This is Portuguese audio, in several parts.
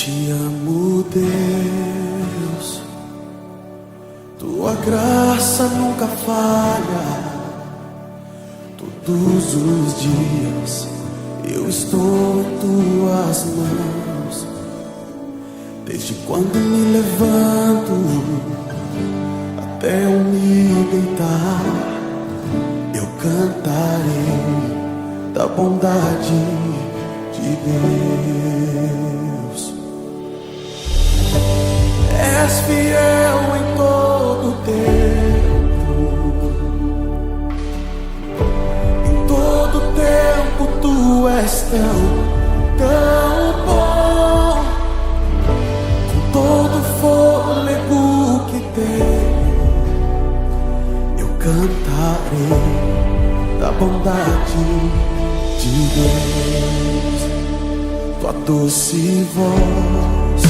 Te amo, Deus, tua graça nunca falha. Todos os dias eu estou em tuas mãos. Desde quando me levanto até eu me deitar, eu cantarei da bondade de Deus. És fiel em todo tempo, em todo tempo tu és tão bom. Com todo fôlego que tenho, eu cantarei da bondade de Deus. Tua doce voz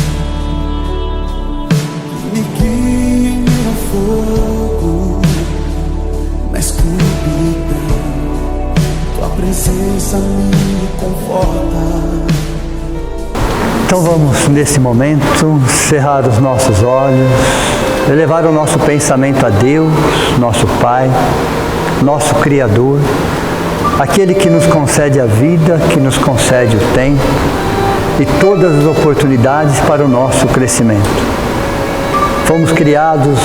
me guia em meu fogo, na escuridão tua presença me conforta. Então vamos nesse momento cerrar os nossos olhos, elevar o nosso pensamento a Deus, nosso Pai, nosso Criador, aquele que nos concede a vida, que nos concede o tempo e todas as oportunidades para o nosso crescimento. Fomos criados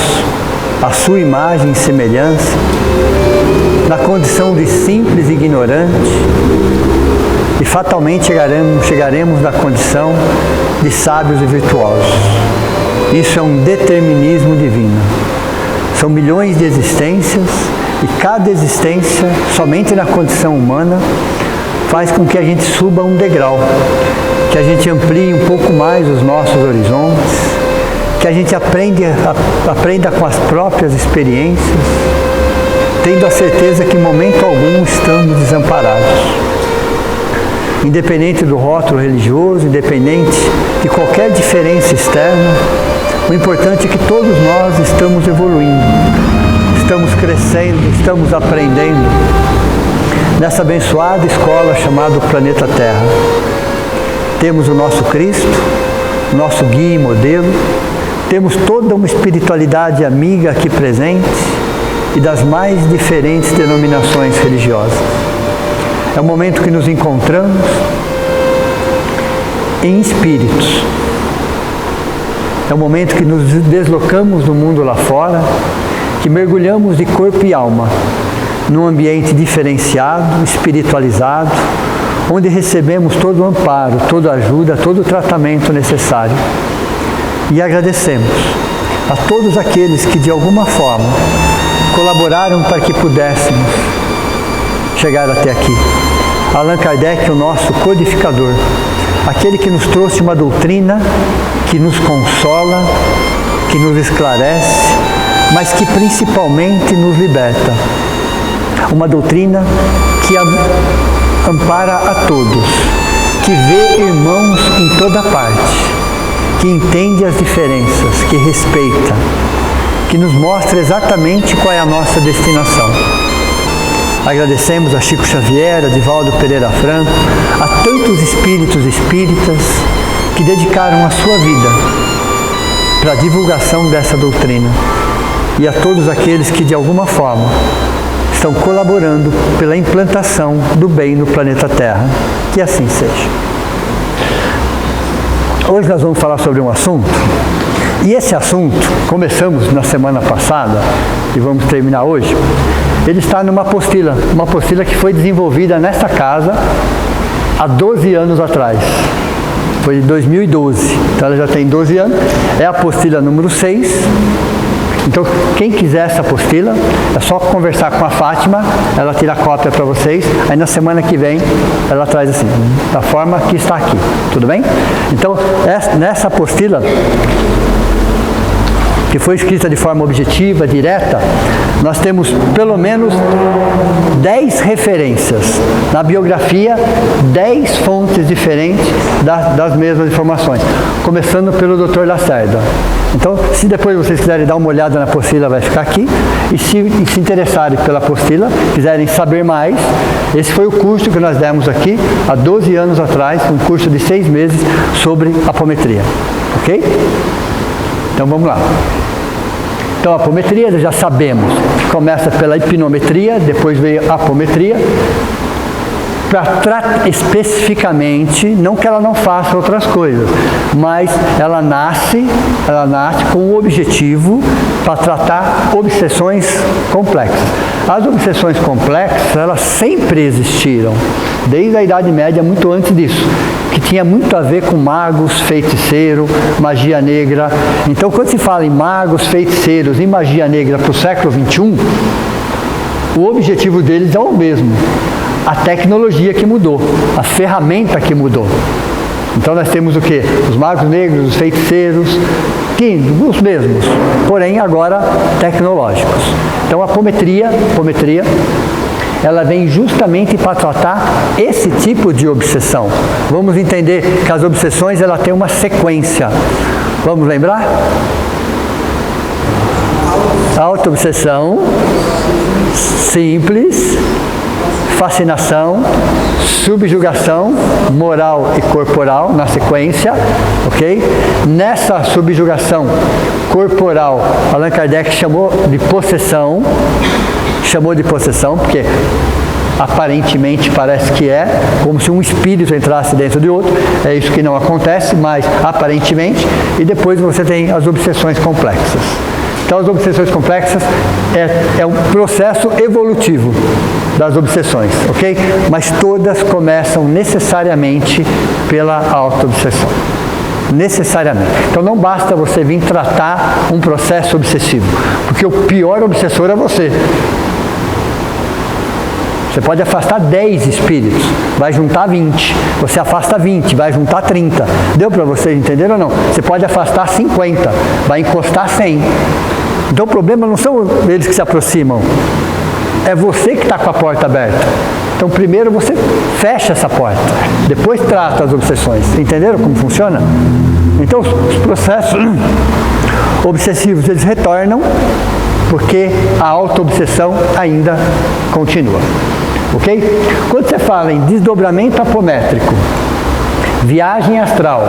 à sua imagem e semelhança, na condição de simples e ignorante, e fatalmente chegaremos na condição de sábios e virtuosos. Isso é um determinismo divino. São milhões de existências e cada existência, somente na condição humana, faz com que a gente suba um degrau, que a gente amplie um pouco mais os nossos horizontes, que a gente aprenda com as próprias experiências, tendo a certeza que em momento algum estamos desamparados. Independente do rótulo religioso, independente de qualquer diferença externa, o importante é que todos nós estamos evoluindo, estamos crescendo, estamos aprendendo nessa abençoada escola chamada Planeta Terra. Temos o nosso Cristo, nosso guia e modelo, temos toda uma espiritualidade amiga aqui presente e das mais diferentes denominações religiosas. É o momento que nos encontramos em espíritos. É o momento que nos deslocamos do mundo lá fora, que mergulhamos de corpo e alma num ambiente diferenciado, espiritualizado, onde recebemos todo o amparo, toda a ajuda, todo o tratamento necessário. E agradecemos a todos aqueles que de alguma forma colaboraram para que pudéssemos chegar até aqui. Allan Kardec, o nosso codificador, aquele que nos trouxe uma doutrina que nos consola, que nos esclarece, mas que principalmente nos liberta. Uma doutrina que ampara a todos, que vê irmãos em toda parte, que entende as diferenças, que respeita, que nos mostra exatamente qual é a nossa destinação. Agradecemos a Chico Xavier, a Divaldo Pereira Franco, a tantos espíritos e espíritas que dedicaram a sua vida para a divulgação dessa doutrina, e a todos aqueles que de alguma forma estão colaborando pela implantação do bem no planeta Terra. Que assim seja. Hoje nós vamos falar sobre um assunto, e esse assunto, começamos na semana passada e vamos terminar hoje. Ele está numa apostila que foi desenvolvida nessa casa há 12 anos atrás. Foi de 2012, então ela já tem 12 anos. É a apostila número 6. Então, quem quiser essa apostila, é só conversar com a Fátima, ela tira a cópia para vocês, aí na semana que vem ela traz assim, da forma que está aqui, tudo bem? Então, nessa apostila, que foi escrita de forma objetiva, direta, nós temos pelo menos 10 referências. Na biografia, 10 fontes diferentes das mesmas informações, começando pelo Dr. Lacerda. Então, se depois vocês quiserem dar uma olhada na apostila, vai ficar aqui. E se interessarem pela apostila, quiserem saber mais, esse foi o curso que nós demos aqui há 12 anos atrás, um curso de 6 meses sobre apometria. Ok? Então vamos lá. Então a apometria já sabemos que começa pela hipnometria, depois veio a apometria. Especificamente, não que ela não faça outras coisas, mas ela nasce com o objetivo para tratar obsessões complexas. As obsessões complexas, elas sempre existiram, desde a Idade Média, muito antes disso, que tinha muito a ver com magos, feiticeiro, magia negra. Então, quando se fala em magos, feiticeiros e magia negra para o século XXI, o objetivo deles é o mesmo. A tecnologia que mudou, a ferramenta que mudou. Então nós temos o quê? Os magos negros, os feiticeiros, os mesmos, porém agora tecnológicos. Então a apometria, ela vem justamente para tratar esse tipo de obsessão. Vamos entender que as obsessões, ela tem uma sequência. Vamos lembrar? Auto-obsessão, simples, fascinação, subjugação moral e corporal na sequência, ok? Nessa subjugação corporal, Allan Kardec chamou de possessão, porque aparentemente parece que é como se um espírito entrasse dentro de outro, é isso que não acontece, mas aparentemente, e depois você tem as obsessões complexas. Então as obsessões complexas é um processo evolutivo das obsessões, ok? Mas todas começam necessariamente pela auto-obsessão. Necessariamente. Então não basta você vir tratar um processo obsessivo, porque o pior obsessor é você. Você pode afastar 10 espíritos, vai juntar 20. Você afasta 20, vai juntar 30. Deu para vocês entenderem ou não? Você pode afastar 50, vai encostar 100. Então o problema não são eles que se aproximam, é você que está com a porta aberta. Então primeiro você fecha essa porta, depois trata as obsessões. Entenderam como funciona? Então os processos obsessivos, eles retornam porque a auto-obsessão ainda continua. Ok? Quando você fala em desdobramento apométrico, viagem astral,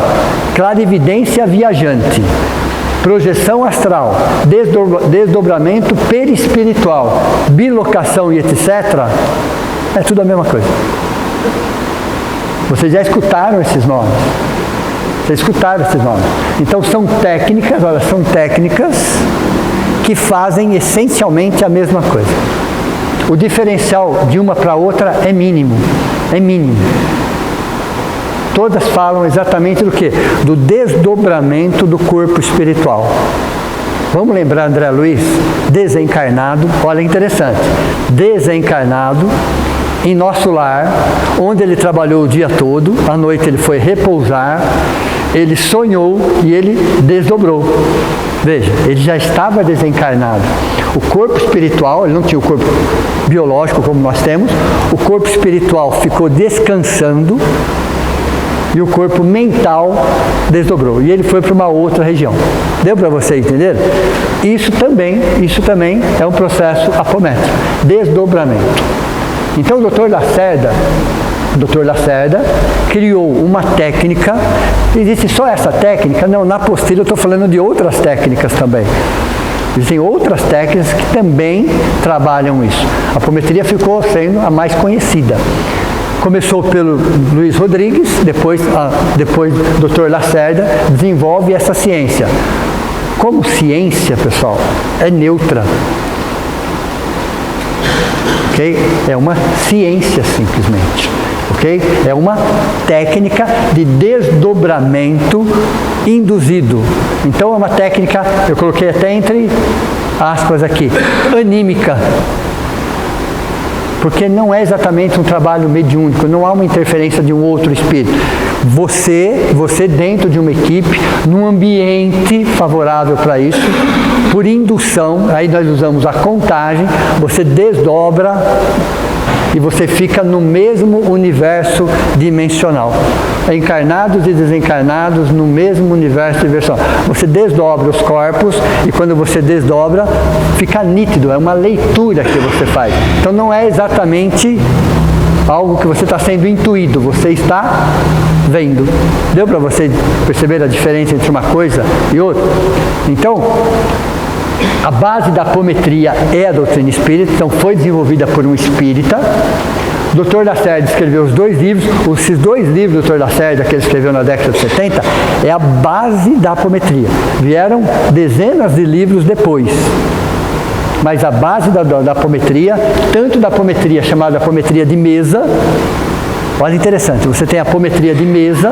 clarividência viajante, projeção astral, desdobramento perispiritual, bilocação e etc., é tudo a mesma coisa. Vocês já escutaram esses nomes? Vocês escutaram esses nomes? Então são técnicas, olha, são técnicas que fazem essencialmente a mesma coisa. O diferencial de uma para outra é mínimo. É mínimo. Todas falam exatamente do quê? Do desdobramento do corpo espiritual. Vamos lembrar André Luiz? Desencarnado, olha interessante. Desencarnado em nosso lar, onde ele trabalhou o dia todo, à noite ele foi repousar, ele sonhou e ele desdobrou. Veja, ele já estava desencarnado. O corpo espiritual, ele não tinha o corpo biológico como nós temos, o corpo espiritual ficou descansando e o corpo mental desdobrou. E ele foi para uma outra região. Deu para você entender? Isso também é um processo apométrico, desdobramento. Então o Dr. Lacerda criou uma técnica. Existe só essa técnica? Não, na apostila eu estou falando de outras técnicas também. Existem outras técnicas que também trabalham isso. A apometria ficou sendo a mais conhecida. Começou pelo Luiz Rodrigues, depois o Dr. Lacerda desenvolve essa ciência. Como ciência, pessoal, é neutra. Okay? É uma ciência simplesmente. Okay? É uma técnica de desdobramento induzido. Então é uma técnica, eu coloquei até entre aspas aqui, anímica. porque não é exatamente um trabalho mediúnico, não há uma interferência de um outro espírito. Você dentro de uma equipe, num ambiente favorável para isso, por indução, aí nós usamos a contagem, você desdobra e você fica no mesmo universo dimensional. Encarnados e desencarnados no mesmo universo dimensional. Você desdobra os corpos e quando você desdobra, fica nítido, é uma leitura que você faz. Então não é exatamente algo que você está sendo intuído, você está vendo. Deu para você perceber a diferença entre uma coisa e outra? Então, a base da apometria é a doutrina espírita, então foi desenvolvida por um espírita. O Dr. Lacerda escreveu os 2 livros, esses 2 livros do Dr. Lacerda, que ele escreveu na década de 70, é a base da apometria. Vieram dezenas de livros depois. Mas a base da apometria, tanto da apometria chamada apometria de mesa, olha interessante, você tem a apometria de mesa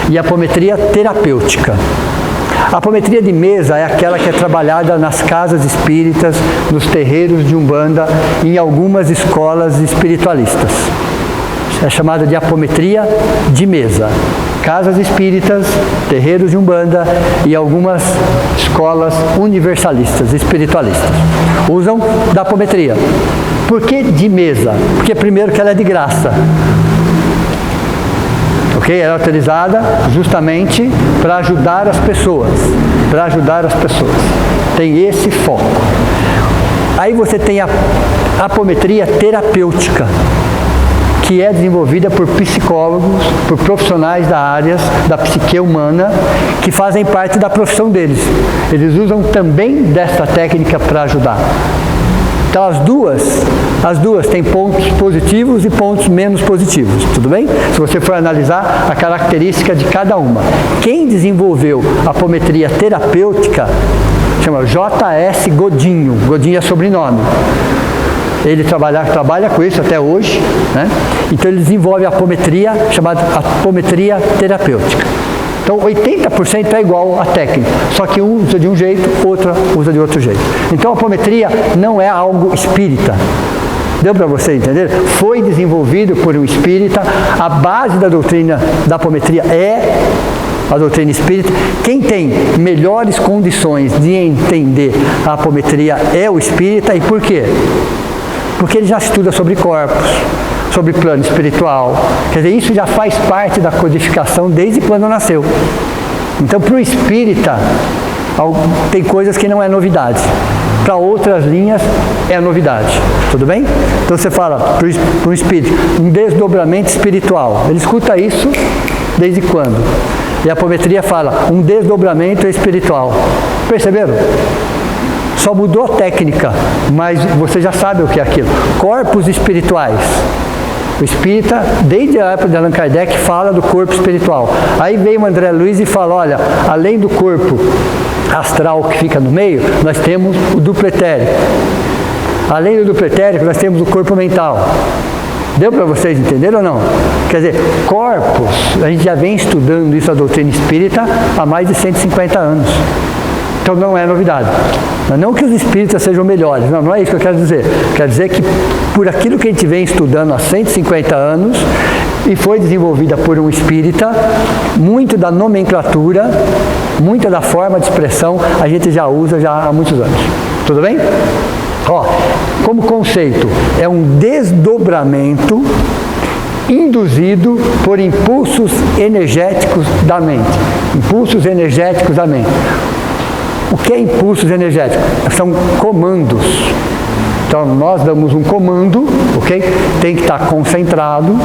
e a apometria terapêutica. A apometria de mesa é aquela que é trabalhada nas casas espíritas, nos terreiros de Umbanda, em algumas escolas espiritualistas. É chamada de apometria de mesa. Casas espíritas, terreiros de Umbanda e algumas escolas universalistas, espiritualistas. Usam da apometria. Por que de mesa? Porque primeiro que ela é de graça. Ela é utilizada justamente para ajudar as pessoas. Tem esse foco. Aí você tem a apometria terapêutica, que é desenvolvida por psicólogos, por profissionais da área da psique humana, que fazem parte da profissão deles. Eles usam também dessa técnica para ajudar. Então as duas têm pontos positivos e pontos menos positivos, tudo bem? Se você for analisar a característica de cada uma. Quem desenvolveu a apometria terapêutica chama J.S. Godinho. Godinho é sobrenome. Ele trabalha com isso até hoje, né? Então ele desenvolve a apometria chamada apometria terapêutica. Então 80% é igual à técnica, só que um usa de um jeito, outra usa de outro jeito. Então a apometria não é algo espírita. Deu para você entender? Foi desenvolvido por um espírita, a base da doutrina da apometria é a doutrina espírita. Quem tem melhores condições de entender a apometria é o espírita. E por quê? Porque ele já estuda sobre corpos, sobre plano espiritual. Quer dizer, isso já faz parte da codificação desde quando nasceu. Então, para o espírita, tem coisas que não é novidade. Para outras linhas, é novidade. Tudo bem? Então, você fala para o espírito, um desdobramento espiritual. Ele escuta isso desde quando? E a apometria fala, um desdobramento espiritual. Perceberam? Só mudou a técnica, mas você já sabe o que é aquilo. Corpos espirituais. O espírita, desde a época de Allan Kardec, fala do corpo espiritual. Aí veio o André Luiz e fala, olha, além do corpo astral que fica no meio, nós temos o duplo etérico. Além do duplo etérico, nós temos o corpo mental. Deu para vocês entenderem ou não? Quer dizer, corpos, a gente já vem estudando isso, a doutrina espírita, há mais de 150 anos. Então não é novidade. Não que os espíritas sejam melhores, não é isso que eu quero dizer. Quero dizer que por aquilo que a gente vem estudando há 150 anos e foi desenvolvida por um espírita, muito da nomenclatura, muita da forma de expressão a gente já usa já há muitos anos. Tudo bem? Ó, como conceito, é um desdobramento induzido por impulsos energéticos da mente. Impulsos energéticos da mente. O que é impulsos energéticos? São comandos. Então, nós damos um comando, ok? Tem que estar concentrado,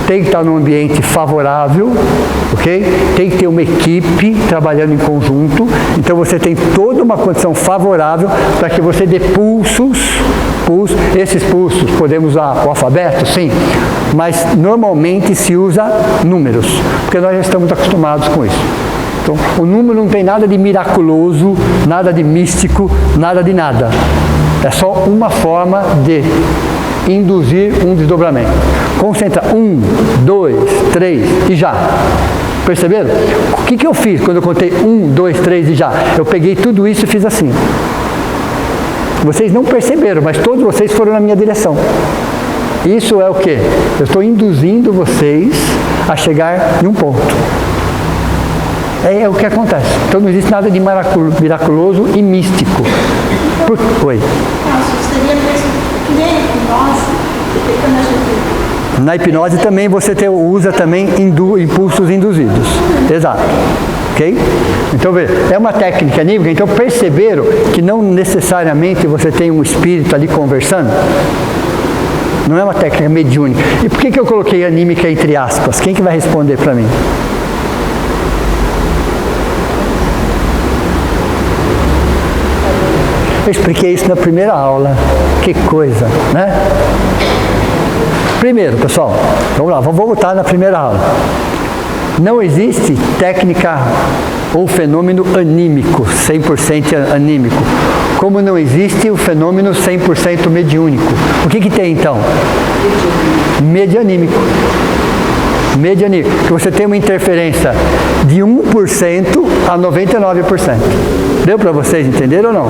tem que estar num ambiente favorável, ok? Tem que ter uma equipe trabalhando em conjunto. Então, você tem toda uma condição favorável para que você dê pulsos. Esses pulsos, podemos usar o alfabeto? Sim. Mas, normalmente, se usa números, porque nós já estamos acostumados com isso. Então, o número não tem nada de miraculoso, nada de místico, nada de nada. É só uma forma de induzir um desdobramento. Concentra 1, 2, 3 e já. Perceberam? O que eu fiz quando eu contei 1, 2, 3 e já? Eu peguei tudo isso e fiz assim. Vocês não perceberam, mas todos vocês foram na minha direção. Isso é o quê? Eu estou induzindo vocês a chegar em um ponto. É o que acontece. Então não existe nada de miraculoso e místico. Oi. Seria mesmo que nem a hipnose, porque quando a gente... Na hipnose também você usa também impulsos induzidos. Exato. Ok? Então, é uma técnica anímica. Então, perceberam que não necessariamente você tem um espírito ali conversando? Não é uma técnica mediúnica. E por que eu coloquei anímica entre aspas? Quem que vai responder para mim? Eu expliquei isso na primeira aula. Que coisa, né? Primeiro, pessoal, vamos lá, vamos voltar na primeira aula. Não existe técnica ou fenômeno anímico, 100% anímico, como não existe o fenômeno 100% mediúnico. O que tem então? Medianímico. Medianímico, que você tem uma interferência de 1% a 99%. Deu para vocês entenderem ou não?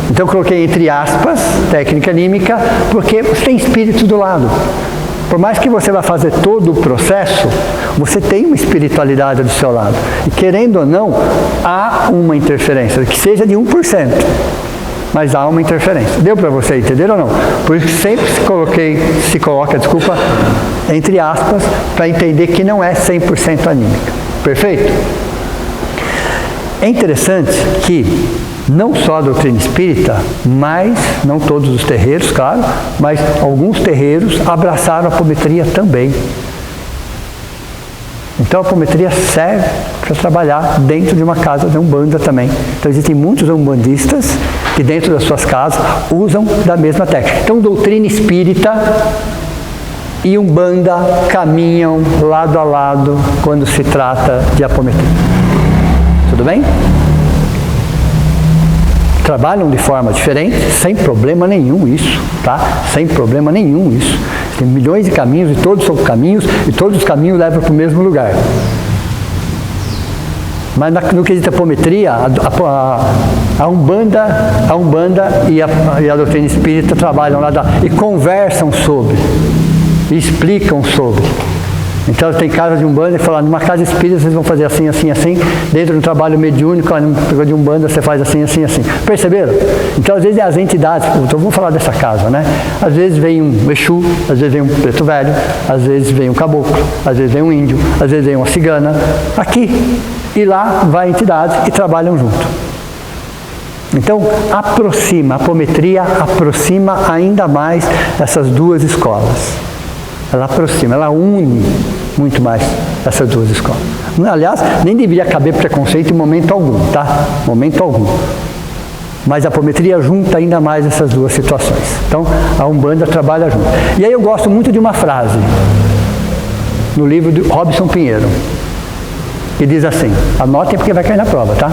Então eu coloquei entre aspas, técnica anímica, porque você tem espírito do lado. Por mais que você vá fazer todo o processo, você tem uma espiritualidade do seu lado. E querendo ou não, há uma interferência, que seja de 1%. Mas há uma interferência. Deu para você entender ou não? Por isso que sempre se coloca, entre aspas, para entender que não é 100% anímica. Perfeito? É interessante que não só a doutrina espírita, mas, não todos os terreiros, claro, mas alguns terreiros abraçaram a apometria também. Então a apometria serve para trabalhar dentro de uma casa de umbanda também. Então existem muitos umbandistas que dentro das suas casas usam da mesma técnica. Então doutrina espírita e umbanda caminham lado a lado quando se trata de apometria. Tudo bem? Trabalham de forma diferente, sem problema nenhum isso, tá? Sem problema nenhum isso. Tem milhões de caminhos e todos são caminhos e todos os caminhos levam para o mesmo lugar. Mas no quesito apometria, a Umbanda e a doutrina espírita trabalham lá e conversam sobre, e explicam sobre. Então tem casa de Umbanda que fala, numa casa espírita vocês vão fazer assim, assim, assim, dentro do trabalho mediúnico, numa de Umbanda você faz assim, assim, assim. Perceberam? Então às vezes as entidades, então vamos falar dessa casa, né? Às vezes vem um Exu, às vezes vem um preto velho, às vezes vem um caboclo, às vezes vem um índio, às vezes vem uma cigana, aqui, e lá vai a entidade e trabalham junto. Então a apometria aproxima ainda mais essas duas escolas. Ela aproxima, ela une muito mais essas duas escolas. Aliás, nem deveria caber preconceito em momento algum, tá? Momento algum. Mas a apometria junta ainda mais essas duas situações. Então, a Umbanda trabalha junto. E aí eu gosto muito de uma frase, no livro de Robson Pinheiro, que diz assim, anotem porque vai cair na prova, tá?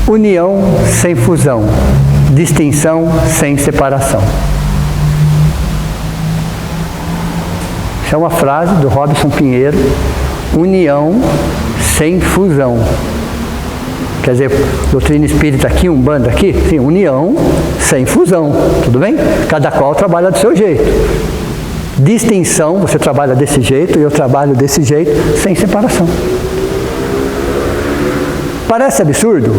União sem fusão, distinção sem separação. Essa é uma frase do Robson Pinheiro, união sem fusão. Quer dizer, doutrina espírita aqui, Umbanda aqui, sim, união sem fusão, tudo bem? Cada qual trabalha do seu jeito. Distinção, você trabalha desse jeito e eu trabalho desse jeito, sem separação. Parece absurdo?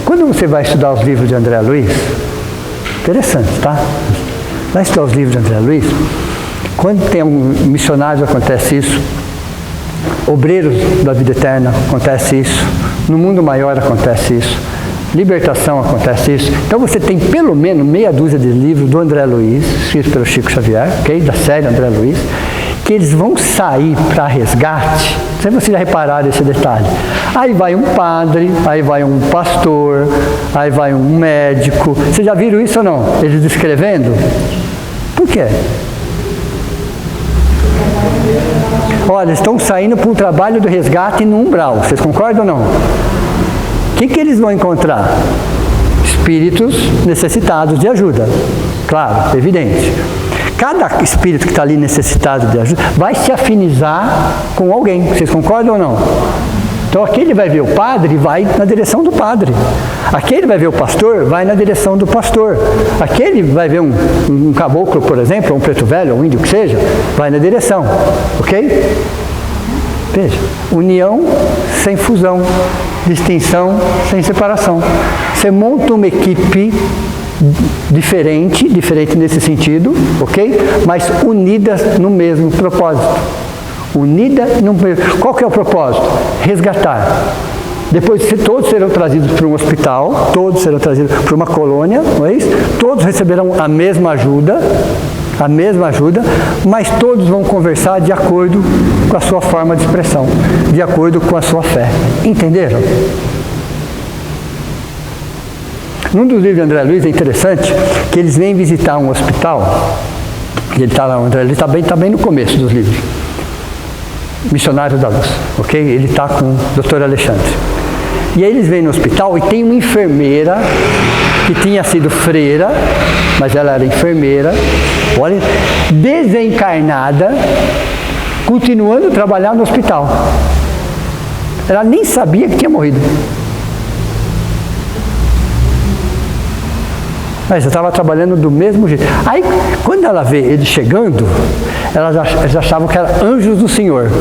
Quando você vai estudar os livros de André Luiz, interessante, tá? Vai estudar os livros de André Luiz, quando tem missionários acontece isso, obreiros da vida eterna acontece isso, no mundo maior acontece isso, libertação acontece isso. Então você tem pelo menos meia dúzia de livros do André Luiz, escritos pelo Chico Xavier, okay? Da série André Luiz, que eles vão sair para resgate. Não sei se vocês já repararam esse detalhe. Aí vai um padre, aí vai um pastor, aí vai um médico. Vocês já viram isso ou não? Eles escrevendo? Por quê? Olha, eles estão saindo para um trabalho do resgate no umbral. Vocês concordam ou não? O que eles vão encontrar? Espíritos necessitados de ajuda. Claro, evidente. Cada espírito que está ali necessitado de ajuda vai se afinizar com alguém. Vocês concordam ou não? Então aquele vai ver o padre, vai na direção do padre. Aquele vai ver o pastor, vai na direção do pastor. Aquele vai ver um caboclo, por exemplo, ou um preto velho, ou um índio que seja, vai na direção. Ok? Veja, união sem fusão, distinção sem separação. Você monta uma equipe diferente nesse sentido, ok? Mas unidas no mesmo propósito. Qual que é o propósito? Resgatar. Depois todos serão trazidos para um hospital, todos serão trazidos para uma colônia, não é isso? Todos receberão a mesma ajuda, mas todos vão conversar de acordo com a sua forma de expressão, de acordo com a sua fé. Entenderam? Num dos livros de André Luiz é interessante que eles vêm visitar um hospital, e ele está lá, André Luiz está bem no começo dos livros, Missionário da Luz, ok? Ele está com o Dr. Alexandre. E aí eles vêm no hospital e tem uma enfermeira que tinha sido freira, mas ela era enfermeira, olha, desencarnada, continuando a trabalhar no hospital. Ela nem sabia que tinha morrido. Mas eu estava trabalhando do mesmo jeito. Aí, quando ela vê ele chegando, eles achavam que eram anjos do Senhor.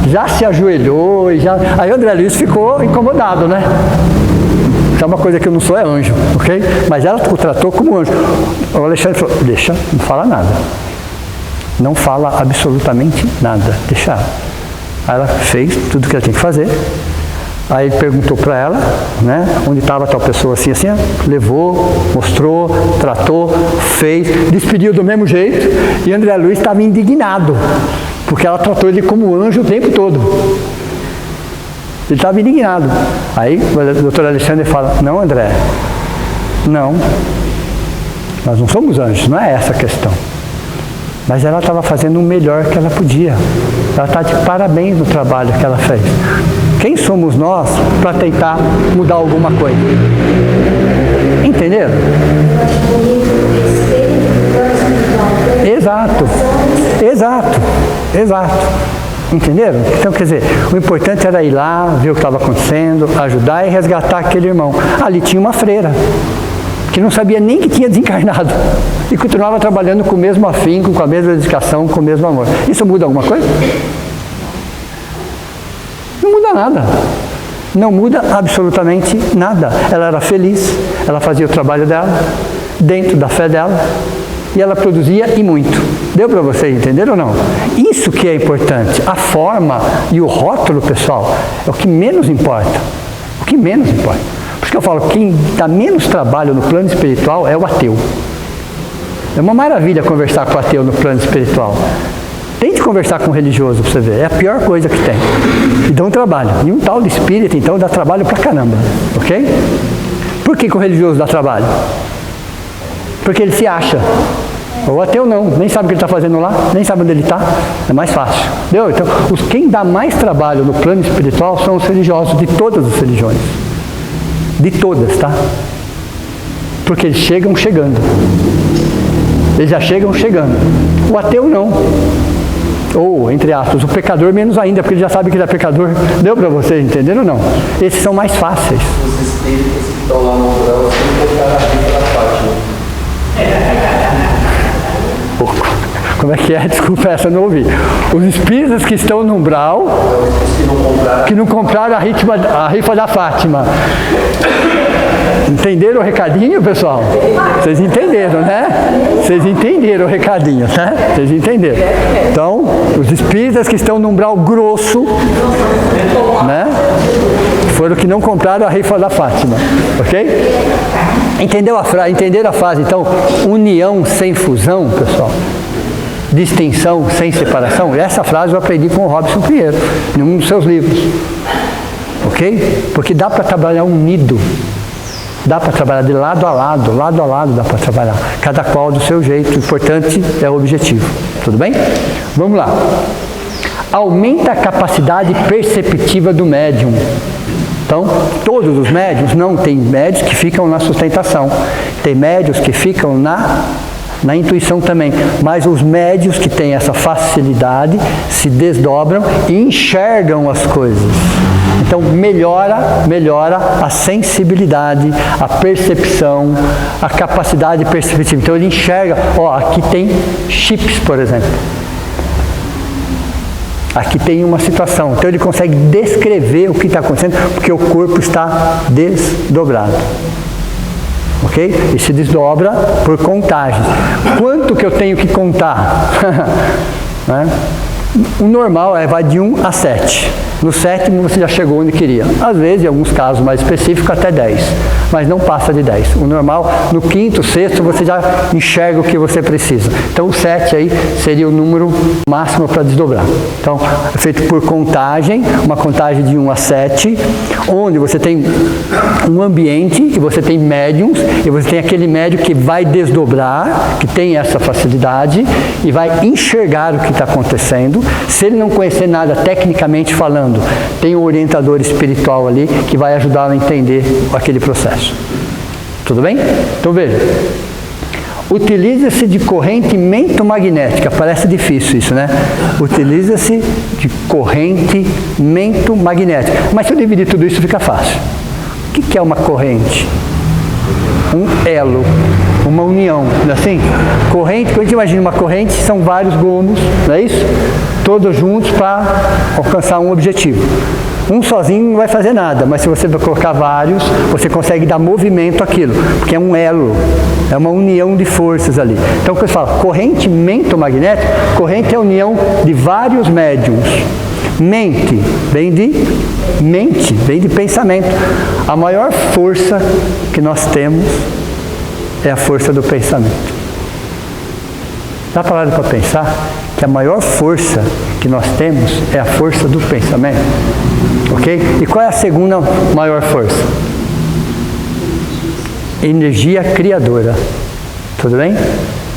Já se ajoelhou e já... Aí o André Luiz ficou incomodado, né? É uma coisa que eu não sou, é anjo, ok? Mas ela o tratou como anjo. O Alexandre falou, deixa, não fala nada. Não fala absolutamente nada, deixa ela. Aí ela fez tudo que ela tinha que fazer. Aí ele perguntou para ela, né, onde estava tal pessoa assim, levou, mostrou, tratou, fez, despediu do mesmo jeito, e André Luiz estava indignado, porque ela tratou ele como anjo o tempo todo. Ele estava indignado. Aí o doutor Alexandre fala, não, André, não, nós não somos anjos, não é essa a questão. Mas ela estava fazendo o melhor que ela podia. Ela está de parabéns no trabalho que ela fez. Quem somos nós para tentar mudar alguma coisa? Entenderam? Exato. Entenderam? Então, quer dizer, o importante era ir lá, ver o que estava acontecendo, ajudar e resgatar aquele irmão. Ali tinha uma freira, que não sabia nem que tinha desencarnado, e continuava trabalhando com o mesmo afinco, com a mesma dedicação, com o mesmo amor. Isso muda alguma coisa? Não muda nada. Não muda absolutamente nada. Ela era feliz, ela fazia o trabalho dela, dentro da fé dela, e ela produzia e muito. Deu para vocês entenderem ou não? Isso que é importante. A forma e o rótulo, pessoal, é o que menos importa. O que menos importa. Por isso que eu falo, quem dá menos trabalho no plano espiritual é o ateu. É uma maravilha conversar com o ateu no plano espiritual. Tente conversar com um religioso para você ver. É a pior coisa que tem. E dá um trabalho. E um tal de espírita, então, dá trabalho pra caramba. Ok? Por que o religioso dá trabalho? Porque ele se acha. O ateu não, nem sabe o que ele está fazendo lá, nem sabe onde ele está, é mais fácil. Entendeu? Então, quem dá mais trabalho no plano espiritual são os religiosos, de todas as religiões. De todas, tá? Porque eles chegam chegando. Eles já chegam chegando. O ateu não. Ou, entre aspas, o pecador menos ainda, porque ele já sabe que ele é pecador. Deu para vocês entenderem ou não? Esses são mais fáceis. Os espíritos que estão lá no umbral, assim, botaram a vida da Fátima. Como é que é? Desculpa, essa eu não ouvi. Os espíritas que estão no umbral, que não compraram a rifa da Fátima. Entenderam o recadinho, pessoal? Vocês entenderam, né? Vocês entenderam o recadinho, né? Vocês entenderam. Então, os espíritas que estão no umbral grosso, né? Foram que não compraram a rifa da Fátima. Ok? Entenderam a frase? Então, união sem fusão, pessoal. Distinção sem separação. Essa frase eu aprendi com o Robson Pinheiro, em um dos seus livros. Ok? Porque dá para trabalhar unido. Dá para trabalhar de lado a lado dá para trabalhar. Cada qual do seu jeito. O importante é o objetivo. Tudo bem? Vamos lá. Aumenta a capacidade perceptiva do médium. Então, todos os médiuns, não, tem médios que ficam na sustentação. Tem médios que ficam na Na intuição também. Mas os médios que têm essa facilidade se desdobram e enxergam as coisas. Então melhora a sensibilidade, a percepção, a capacidade perceptiva. Então ele enxerga, aqui tem chips, por exemplo. Aqui tem uma situação. Então ele consegue descrever o que está acontecendo, porque o corpo está desdobrado. Ok? E se desdobra por contagens. Quanto que eu tenho que contar? Né? O normal vai de 1 a 7. No 7º você já chegou onde queria. Às vezes, em alguns casos mais específicos, até 10. Mas não passa de 10. O normal, no 5º, 6º, você já enxerga o que você precisa. Então o 7 aí seria o número máximo para desdobrar. Então, é feito por contagem, uma contagem de 1 a 7, onde você tem um ambiente, e você tem médiums, e você tem aquele médium que vai desdobrar, que tem essa facilidade, e vai enxergar o que está acontecendo. Se ele não conhecer nada tecnicamente falando, tem um orientador espiritual ali que vai ajudá-lo a entender aquele processo. Tudo bem? Então veja. Utiliza-se de corrente mentomagnética. Parece difícil isso, né? Utiliza-se de corrente mentomagnética. Mas se eu dividir tudo isso fica fácil. O que é uma corrente? Um elo, uma união, não é assim? Corrente, quando a gente imagina uma corrente, são vários gomos, não é isso? Todos juntos para alcançar um objetivo. Um sozinho não vai fazer nada, mas se você colocar vários, você consegue dar movimento àquilo, porque é um elo, é uma união de forças ali. Então, quando você fala corrente mentomagnética, corrente é a união de vários médiums. Mente, vem de pensamento. A maior força que nós temos é a força do pensamento. Dá para pensar que a maior força que nós temos é a força do pensamento? Ok? E qual é a segunda maior força? Energia criadora. Tudo bem?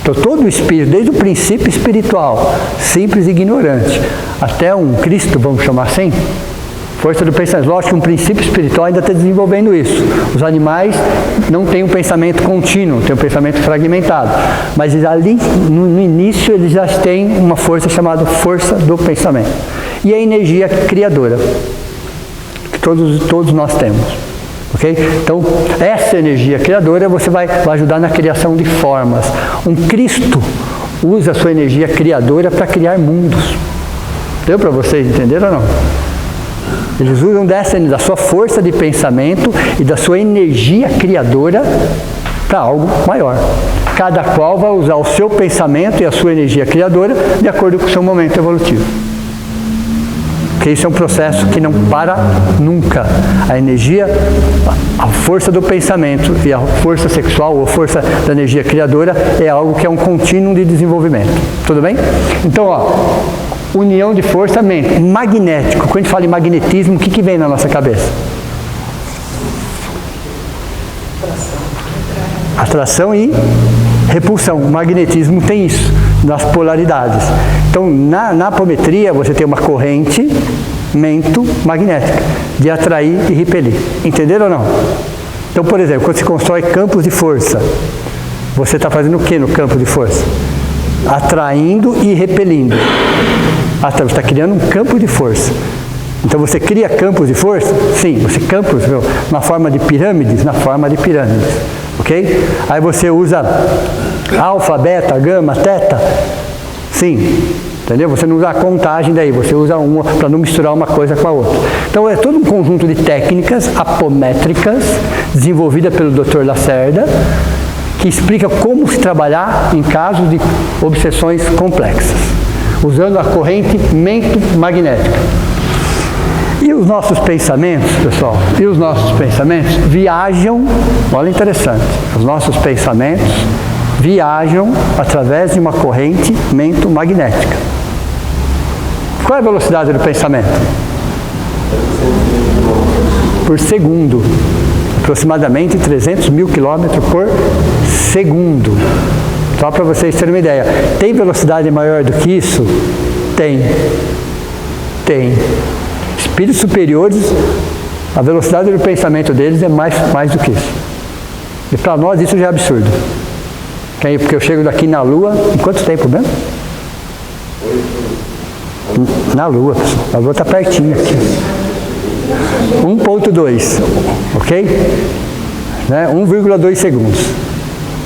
Então todo o espírito, desde o princípio espiritual, simples e ignorante, até um Cristo, vamos chamar assim, força do pensamento. Lógico que um princípio espiritual ainda está desenvolvendo isso. Os animais não têm um pensamento contínuo, têm um pensamento fragmentado. Mas ali, no início, eles já têm uma força chamada força do pensamento. E a energia criadora, que todos nós temos. Okay? Então, essa energia criadora você vai ajudar na criação de formas. Um Cristo usa a sua energia criadora para criar mundos. Deu para vocês entenderem ou não? Eles usam da sua força de pensamento e da sua energia criadora para algo maior. Cada qual vai usar o seu pensamento e a sua energia criadora de acordo com o seu momento evolutivo. Porque isso é um processo que não para nunca. A energia, a força do pensamento e a força sexual ou força da energia criadora é algo que é um contínuo de desenvolvimento. Tudo bem? Então, união de força magnético. Quando a gente fala em magnetismo, o que vem na nossa cabeça? Atração e repulsão. O magnetismo tem isso, nas polaridades. Então, na apometria, você tem uma corrente magnética, de atrair e repelir. Entenderam ou não? Então, por exemplo, quando você constrói campos de força, você está fazendo o que no campo de força? Atraindo e repelindo. Você está criando um campo de força. Então você cria campos de força? Sim, você campos na forma de pirâmides, ok? Aí você usa alfa, beta, gama, teta? Sim, entendeu? Você não usa a contagem daí, você usa uma para não misturar uma coisa com a outra. Então é todo um conjunto de técnicas apométricas desenvolvida pelo Dr. Lacerda, que explica como se trabalhar em casos de obsessões complexas, usando a corrente mentomagnética. E os nossos pensamentos, pessoal, viajam, olha interessante, os nossos pensamentos viajam através de uma corrente mentomagnética. Qual é a velocidade do pensamento? Por segundo. Aproximadamente 300 mil quilômetros por segundo. Só para vocês terem uma ideia. Tem velocidade maior do que isso? Tem. Espíritos superiores, a velocidade do pensamento deles é mais do que isso. E para nós isso já é absurdo. Porque eu chego daqui na Lua, em quanto tempo mesmo? Na Lua, pessoal. A Lua está pertinho aqui. 1.2, ok? Né? 1,2 segundos.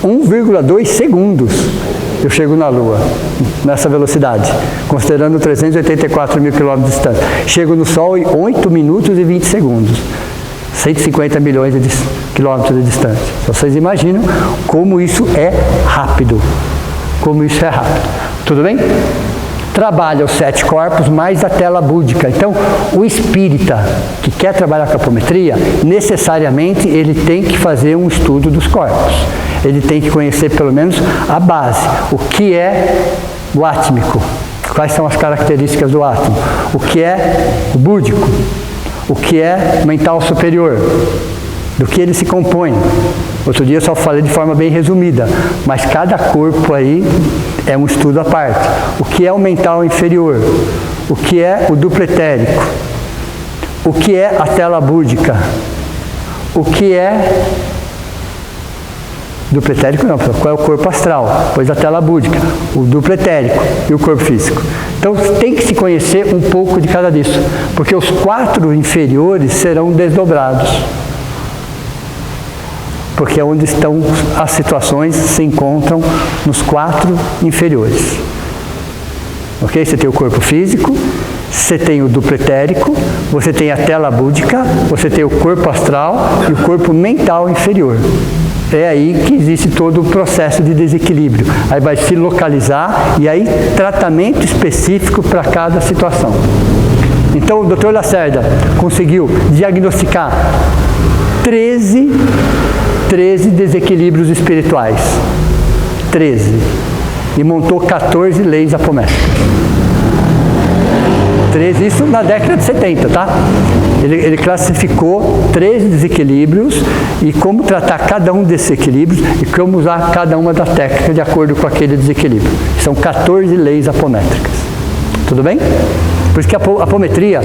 1,2 segundos eu chego na Lua, nessa velocidade, considerando 384 mil quilômetros de distância. Chego no Sol em 8 minutos e 20 segundos. 150 milhões de quilômetros de distância. Vocês imaginam como isso é rápido. Como isso é rápido. Tudo bem? Trabalha os 7 corpos mais a tela búdica. Então, o espírita que quer trabalhar com a apometria, necessariamente ele tem que fazer um estudo dos corpos. Ele tem que conhecer pelo menos a base. O que é o átmico? Quais são as características do átomo? O que é o búdico? O que é mental superior? Do que ele se compõe? Outro dia eu só falei de forma bem resumida, mas cada corpo aí é um estudo à parte. O que é o mental inferior? O que é o duplo etérico? O que é a tela búdica? O que é... Duplo etérico não, qual é o corpo astral? Pois a tela búdica, o duplo etérico e o corpo físico. Então tem que se conhecer um pouco de cada disso, porque os 4 inferiores serão desdobrados. Porque é onde estão as situações, se encontram nos 4 inferiores. Ok? Você tem o corpo físico, você tem o duplo etérico, você tem a tela búdica, você tem o corpo astral e o corpo mental inferior. É aí que existe todo o processo de desequilíbrio. Aí vai se localizar e aí tratamento específico para cada situação. Então o Dr. Lacerda conseguiu diagnosticar 13 desequilíbrios espirituais. 13. E montou 14 leis apométricas. 13, isso na década de 70, tá? Ele classificou 13 desequilíbrios e como tratar cada um desses equilíbrios e como usar cada uma das técnicas de acordo com aquele desequilíbrio. São 14 leis apométricas. Tudo bem? Por isso que a apometria,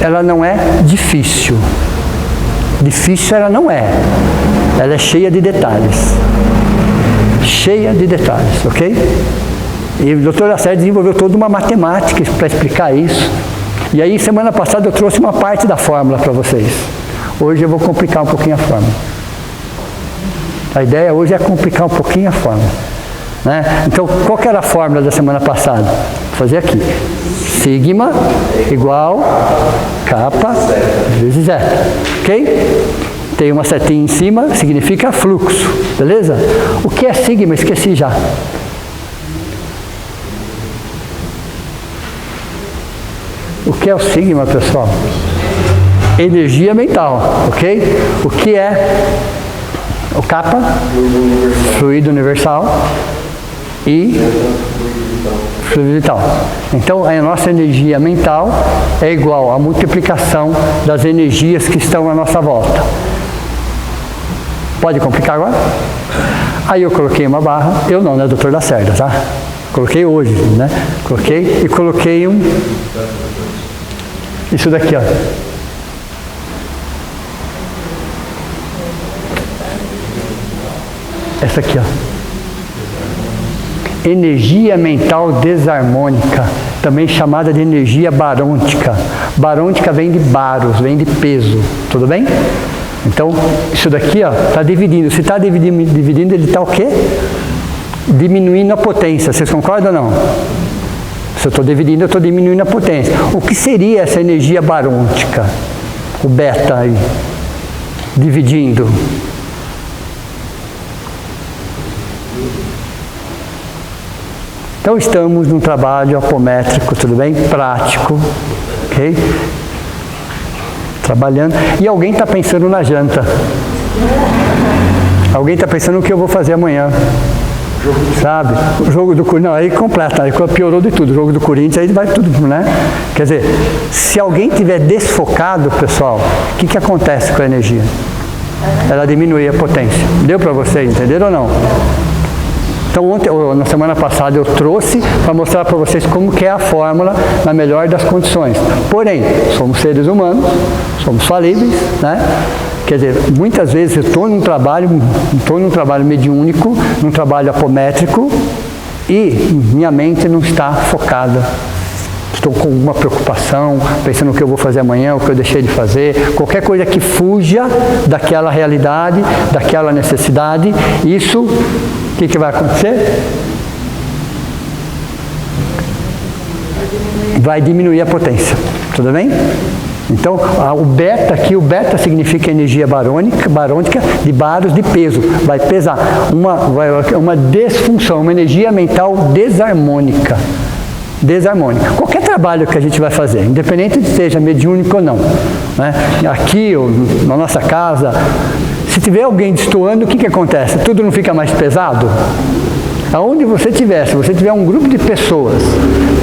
ela não é difícil. Difícil ela não é. Ela é cheia de detalhes. Cheia de detalhes, ok? E o Dr. Lacerda desenvolveu toda uma matemática para explicar isso. E aí, semana passada, eu trouxe uma parte da fórmula para vocês. Hoje eu vou complicar um pouquinho a fórmula. A ideia hoje é complicar um pouquinho a fórmula. Né? Então, qual que era a fórmula da semana passada? Vou fazer aqui. Sigma igual kappa vezes zeta. Ok? Tem uma setinha em cima, significa fluxo. Beleza? O que é sigma? Esqueci já. O que é o sigma, pessoal? Energia mental, ok? O que é o kappa? Fluido universal e fluido vital. Então, a nossa energia mental é igual à multiplicação das energias que estão à nossa volta. Pode complicar agora? Aí eu coloquei uma barra, eu não, né, Dr. Lacerda, tá? Coloquei hoje, né? Coloquei e coloquei isso daqui, ó. Essa aqui, ó. Energia mental desarmônica, também chamada de energia barôntica. Barôntica vem de baros, vem de peso, tudo bem? Então, isso daqui, ó, está dividindo. Se está dividindo, ele está o quê? Diminuindo a potência. Vocês concordam ou não? Se eu estou dividindo, eu estou diminuindo a potência. O que seria essa energia barôntica? O beta aí, dividindo. Então estamos num trabalho apométrico, tudo bem? Prático, ok? Trabalhando. E alguém está pensando na janta. Alguém está pensando no que eu vou fazer amanhã. Sabe? O jogo do Corinthians, não, aí completa, aí piorou de tudo. O jogo do Corinthians, aí vai tudo, né? Quer dizer, se alguém tiver desfocado, pessoal, o que acontece com a energia? Ela diminui a potência. Deu para vocês, entenderam ou não? Então, ontem, ou na semana passada, eu trouxe para mostrar para vocês como que é a fórmula na melhor das condições. Porém, somos seres humanos, somos falíveis, né? Quer dizer, muitas vezes eu estou num trabalho mediúnico, num trabalho apométrico, e minha mente não está focada. Estou com uma preocupação, pensando no que eu vou fazer amanhã, o que eu deixei de fazer, qualquer coisa que fuja daquela realidade, daquela necessidade, isso, o que vai acontecer? Vai diminuir a potência, tudo bem? Então, o beta aqui, o beta significa energia barônica de baros de peso. Vai pesar uma disfunção, uma energia mental desarmônica. Qualquer trabalho que a gente vai fazer, independente de seja mediúnico ou não, né? Aqui ou na nossa casa, se tiver alguém destoando, o que acontece? Tudo não fica mais pesado? Aonde você estiver, se você tiver um grupo de pessoas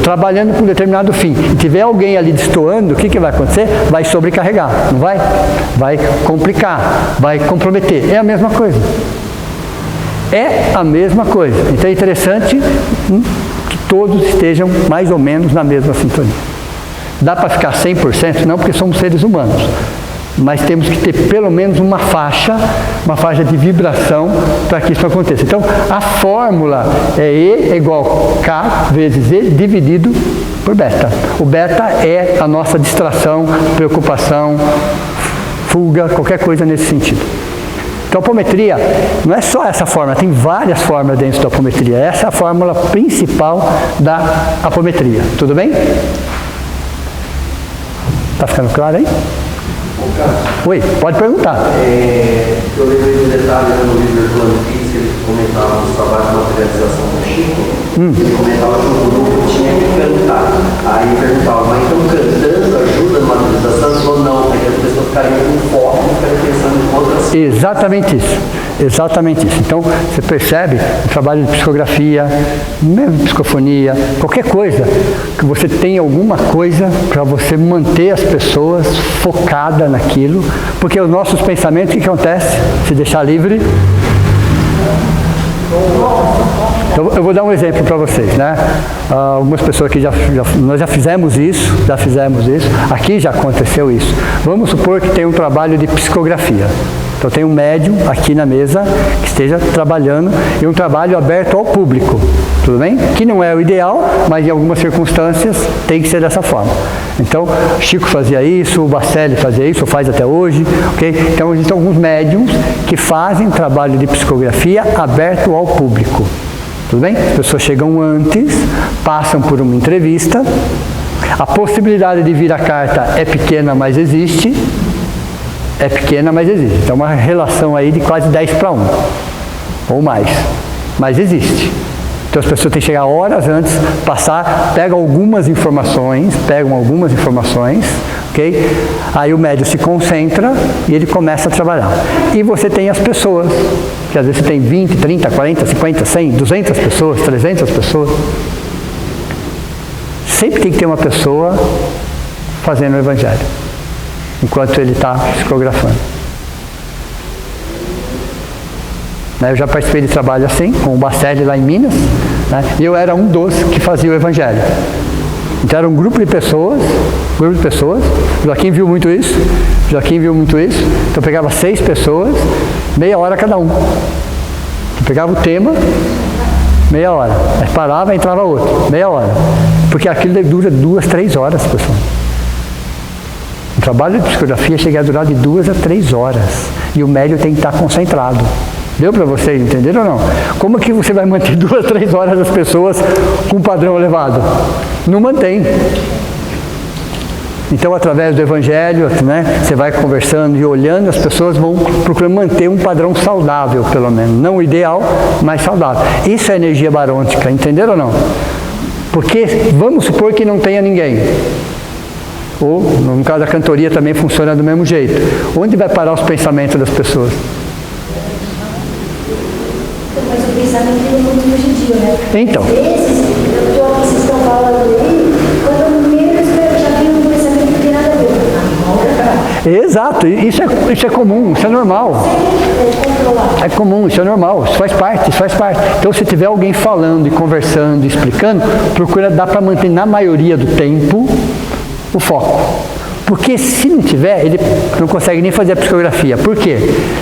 trabalhando com um determinado fim e tiver alguém ali destoando, o que vai acontecer? Vai sobrecarregar, não vai? Vai complicar, vai comprometer. É a mesma coisa. É a mesma coisa. Então é interessante que todos estejam mais ou menos na mesma sintonia. Dá para ficar 100%? Não, porque somos seres humanos. Mas temos que ter pelo menos uma faixa de vibração para que isso aconteça. Então, a fórmula é E igual K vezes E dividido por beta. O beta é a nossa distração, preocupação, fuga, qualquer coisa nesse sentido. Então, a apometria não é só essa fórmula, tem várias fórmulas dentro da apometria. Essa é a fórmula principal da apometria. Tudo bem? Está ficando claro aí? Oi, pode perguntar. Eu lembrei do detalhe no livro do Plano Físico, ele comentava os trabalhos de materialização do Chico. Ele comentava que o grupo tinha que cantar. Aí perguntava, mas então cantando ajuda na materialização? Ele falou, não, aí as pessoas ficariam com foco e ficariam pensando em outras coisas. Exatamente isso. Exatamente isso. Então, você percebe o trabalho de psicografia, mesmo psicofonia, qualquer coisa, que você tem alguma coisa para você manter as pessoas focadas naquilo, porque os nossos pensamentos, o que acontece? Se deixar livre. Então, eu vou dar um exemplo para vocês, né? Algumas pessoas aqui nós já fizemos isso, aqui já aconteceu isso. Vamos supor que tem um trabalho de psicografia. Então tem um médium aqui na mesa que esteja trabalhando e um trabalho aberto ao público, tudo bem? Que não é o ideal, mas em algumas circunstâncias tem que ser dessa forma. Então, Chico fazia isso, o Bacelli fazia isso, faz até hoje, ok? Então existem alguns médiums que fazem trabalho de psicografia aberto ao público, tudo bem? As pessoas chegam antes, passam por uma entrevista, a possibilidade de vir a carta é pequena, mas existe. Então, uma relação aí de quase 10:1, ou mais, mas existe. Então, as pessoas têm que chegar horas antes, pegam algumas informações, ok? Aí o médium se concentra e ele começa a trabalhar. E você tem as pessoas, que às vezes você tem 20, 30, 40, 50, 100, 200 pessoas, 300 pessoas. Sempre tem que ter uma pessoa fazendo o evangelho, enquanto ele está psicografando. Eu já participei de trabalho assim, com o Bacelli lá em Minas, né? E eu era um dos que fazia o evangelho. Então era um grupo de pessoas, Joaquim viu muito isso, então eu pegava 6 pessoas, meia hora cada um. Eu pegava o tema, meia hora, aí parava e entrava outro, meia hora. Porque aquilo dura 2, 3 horas, pessoal. O trabalho de psicografia chega a durar de 2 a 3 horas. E o médium tem que estar concentrado. Deu para vocês entenderam ou não? Como que você vai manter 2 a 3 horas as pessoas com um padrão elevado? Não mantém. Então, através do evangelho, né, você vai conversando e olhando, as pessoas vão procurando manter um padrão saudável, pelo menos. Não o ideal, mas saudável. Isso é energia barônica, entenderam ou não? Porque vamos supor que não tenha ninguém. Ou, no caso da cantoria, também funciona do mesmo jeito. Onde vai parar os pensamentos das pessoas? Mas o pensamento é muito fugidio, né? Então. Às vezes, vocês estão falando aí, quando menos já vem um pensamento que não tem nada a ver. Exato, isso é comum, isso é normal. É comum, isso é normal, isso faz parte. Então, se tiver alguém falando e conversando e explicando, procura dar para manter, na maioria do tempo, o foco. Porque se não tiver, ele não consegue nem fazer a psicografia. Por quê?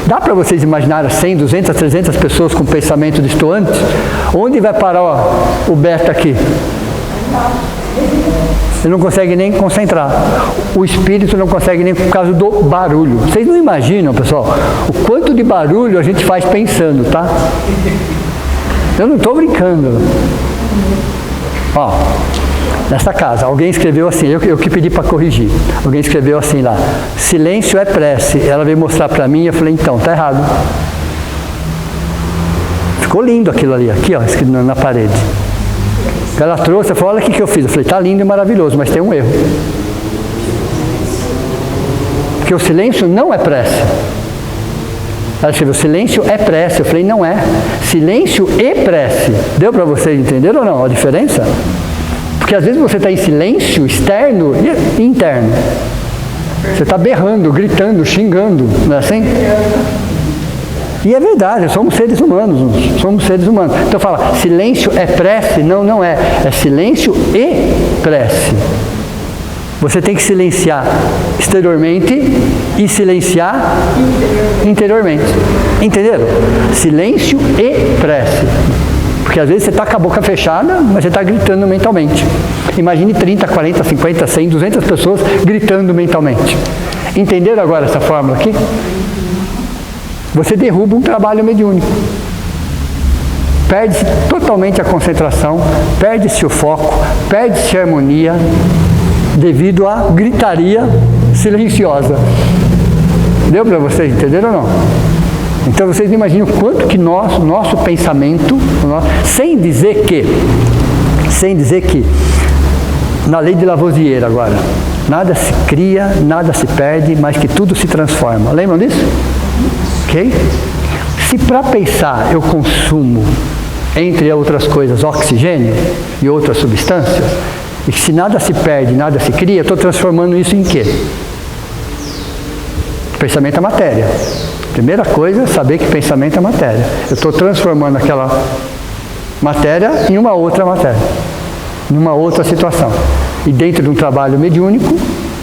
Dá para vocês imaginar 100, 200, 300 pessoas com pensamento distoante? Onde vai parar o beta aqui? Ele não consegue nem concentrar. O espírito não consegue nem por causa do barulho. Vocês não imaginam, pessoal, o quanto de barulho a gente faz pensando, tá? Eu não estou brincando. Ó, nessa casa, alguém escreveu assim, eu que pedi para corrigir. Alguém escreveu assim lá, silêncio é prece. Ela veio mostrar para mim, eu falei, então, tá errado. Ficou lindo aquilo ali, aqui ó, escrito na parede. Ela trouxe, ela falou, olha o que eu fiz. Eu falei, tá lindo e maravilhoso, mas tem um erro. Porque o silêncio não é prece. Ela escreveu, silêncio é prece. Eu falei, não é. Silêncio e prece. Deu para vocês entenderem ou não a diferença? Porque às vezes você está em silêncio externo e interno. Você está berrando, gritando, xingando, não é assim? E é verdade, somos seres humanos, Então fala, silêncio é prece? Não, não é. É silêncio e prece. Você tem que silenciar exteriormente e silenciar interiormente. Entenderam? Silêncio e prece. Porque às vezes você está com a boca fechada, mas você está gritando mentalmente. Imagine 30, 40, 50, 100, 200 pessoas gritando mentalmente. Entenderam agora essa fórmula aqui? Você derruba um trabalho mediúnico. Perde-se totalmente a concentração, perde-se o foco, perde-se a harmonia, devido à gritaria silenciosa. Deu para vocês entenderam ou não? Então vocês não imaginam o quanto que nosso pensamento, sem dizer que, na lei de Lavoisier agora, nada se cria, nada se perde, mas que tudo se transforma. Lembram disso? Ok? Se para pensar eu consumo, entre outras coisas, oxigênio e outras substâncias, e que se nada se perde, nada se cria, eu estou transformando isso em quê? Pensamento é matéria. Primeira coisa é saber que pensamento é matéria. Eu estou transformando aquela matéria em uma outra matéria, numa outra situação. E dentro de um trabalho mediúnico,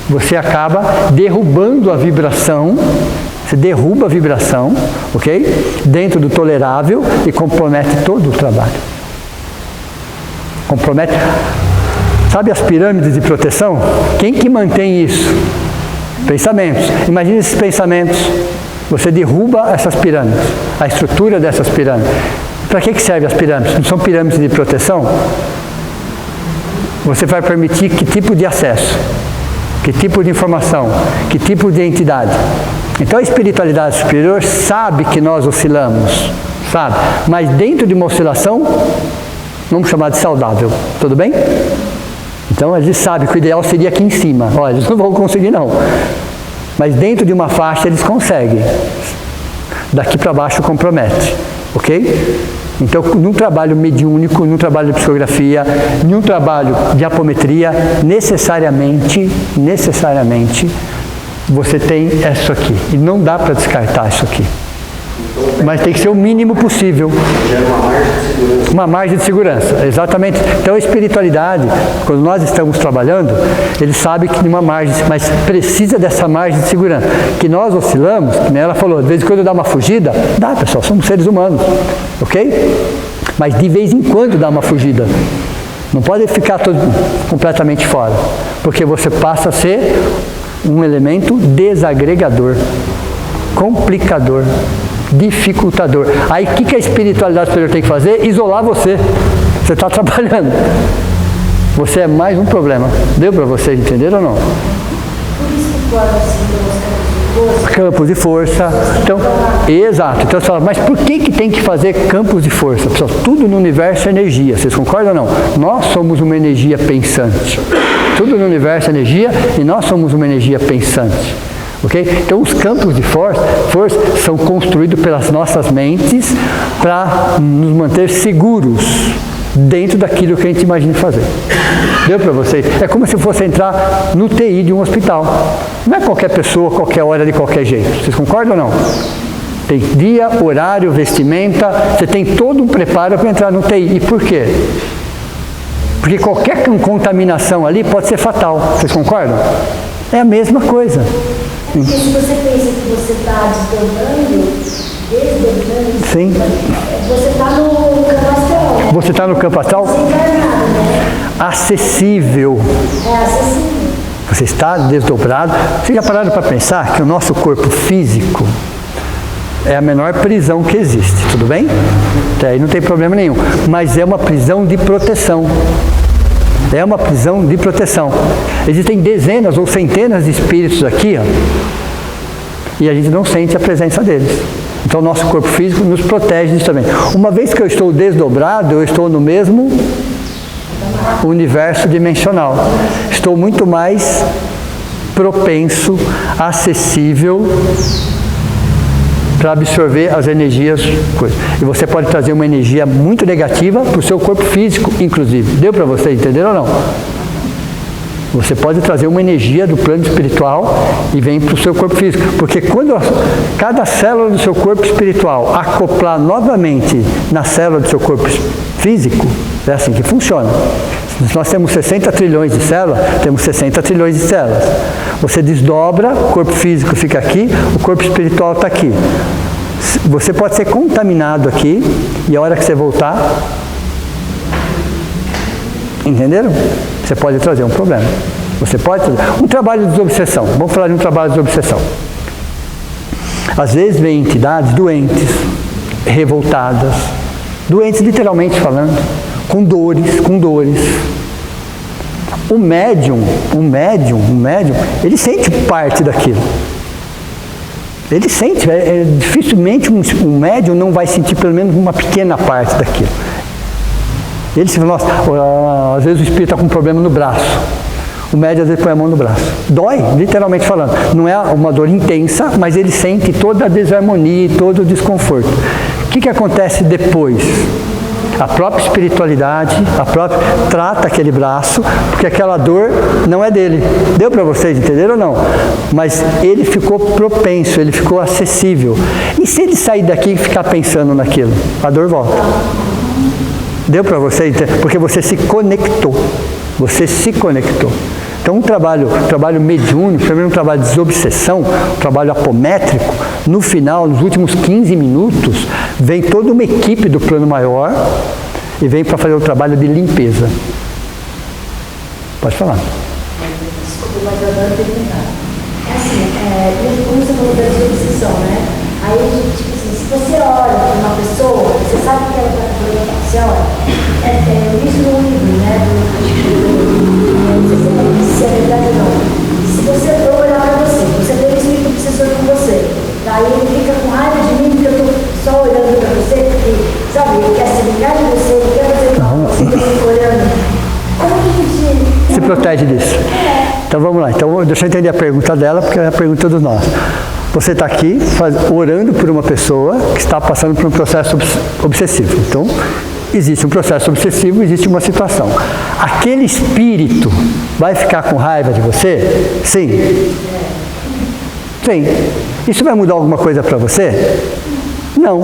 você acaba derrubando a vibração. Você derruba a vibração, ok? Dentro do tolerável e compromete todo o trabalho. Compromete. Sabe as pirâmides de proteção? Quem que mantém isso? Pensamentos. Imagine esses pensamentos. Você derruba essas pirâmides, a estrutura dessas pirâmides. Para que servem as pirâmides? Não são pirâmides de proteção? Você vai permitir que tipo de acesso? Que tipo de informação? Que tipo de entidade? Então a espiritualidade superior sabe que nós oscilamos, sabe? Mas dentro de uma oscilação, vamos chamar de saudável, tudo bem? Então eles sabem que o ideal seria aqui em cima. Olha, eles não vão conseguir não. Mas dentro de uma faixa eles conseguem. Daqui para baixo compromete, ok? Então, num trabalho mediúnico, num trabalho de psicografia, num trabalho de apometria, necessariamente, você tem isso aqui. E não dá para descartar isso aqui. Mas tem que ser o mínimo possível. Uma margem de segurança, exatamente. Então a espiritualidade, quando nós estamos trabalhando, ele sabe que tem uma margem, mas precisa dessa margem de segurança. Que nós oscilamos, que nem ela falou, de vez em quando dá uma fugida, dá pessoal, somos seres humanos, ok? Mas de vez em quando dá uma fugida. Não pode ficar todo completamente fora, porque você passa a ser um elemento desagregador, complicador, dificultador. Aí o que a espiritualidade superior tem que fazer? Isolar você. Você está trabalhando. Você é mais um problema. Deu para vocês entenderam ou não? Por isso que pode ser campos de força. Então, exato. Então você fala, mas por que tem que fazer campos de força? Pessoal, tudo no universo é energia. Vocês concordam ou não? Nós somos uma energia pensante. Tudo no universo é energia e nós somos uma energia pensante. Okay? Então os campos de força são construídos pelas nossas mentes para nos manter seguros dentro daquilo que a gente imagina fazer. Deu para vocês? É como se fosse entrar no TI de um hospital. Não é qualquer pessoa, qualquer hora, de qualquer jeito. Vocês concordam ou não? Tem dia, horário, vestimenta, você tem todo um preparo para entrar no TI. E por quê? Porque qualquer contaminação ali pode ser fatal. Vocês concordam? É a mesma coisa. Porque se você pensa que você está desdobrando, Sim. você está no campo astral. Né? Você está no campo astral? Desencarnado, né? Acessível. É acessível. Você está desdobrado. Vocês já pararam para pensar que o nosso corpo físico é a menor prisão que existe, tudo bem? Até aí não tem problema nenhum. Mas é uma prisão de proteção. É uma prisão de proteção. Existem dezenas ou centenas de espíritos aqui, ó, e a gente não sente a presença deles. Então, o nosso corpo físico nos protege disso também. Uma vez que eu estou desdobrado, eu estou no mesmo universo dimensional. Estou muito mais propenso, acessível para absorver as energias. E você pode trazer uma energia muito negativa para o seu corpo físico, inclusive. Deu para você entender ou não? Você pode trazer uma energia do plano espiritual e vem para o seu corpo físico. Porque quando cada célula do seu corpo espiritual acoplar novamente na célula do seu corpo físico, é assim que funciona. Se nós temos 60 trilhões de células, temos 60 trilhões de células. Você desdobra, o corpo físico fica aqui, o corpo espiritual está aqui. Você pode ser contaminado aqui e a hora que você voltar, entenderam? Você pode trazer um problema. Você pode trazer um trabalho de desobsessão. Vamos falar de um trabalho de desobsessão. Às vezes vem entidades doentes, revoltadas, doentes literalmente falando, com dores. O médium, ele sente parte daquilo. Ele sente, dificilmente um médium não vai sentir pelo menos uma pequena parte daquilo. Ele se fala, nossa, às vezes o espírito está com um problema no braço. O médium às vezes põe a mão no braço. Dói, literalmente falando. Não é uma dor intensa, mas ele sente toda a desarmonia e todo o desconforto. O que acontece depois? A própria espiritualidade, trata aquele braço, porque aquela dor não é dele. Deu para vocês entenderam ou não? Mas ele ficou propenso, ele ficou acessível. E se ele sair daqui e ficar pensando naquilo? A dor volta. Deu para vocês entender? Porque você se conectou. Você se conectou. Então, um trabalho mediúnico, primeiro um trabalho de desobsessão, um trabalho apométrico, no final, nos últimos 15 minutos, vem toda uma equipe do plano maior e vem para fazer o trabalho de limpeza. Pode falar. Desculpa, mas eu adoro perguntar. É assim, como você falou da desobsessão, né? Aí, tipo assim, se você olha para uma pessoa, você sabe que ela está com problema facial, isso no livro, né? Não sei se é verdade ou não. Se você for olhar para você tem um espírito obsessor com você, daí ele fica com raiva de mim porque eu estou só olhando para você, porque, sabe, ele quer se vingar de você, ele quer fazer mal, você fica olhando. Como que a gente se protege disso? Então vamos lá. Então, deixa eu entender a pergunta dela, porque é a pergunta dos nossos. Você está aqui orando por uma pessoa que está passando por um processo obsessivo. Então, existe um processo obsessivo, existe uma situação. Aquele espírito vai ficar com raiva de você? Sim. Sim. Isso vai mudar alguma coisa para você? Não.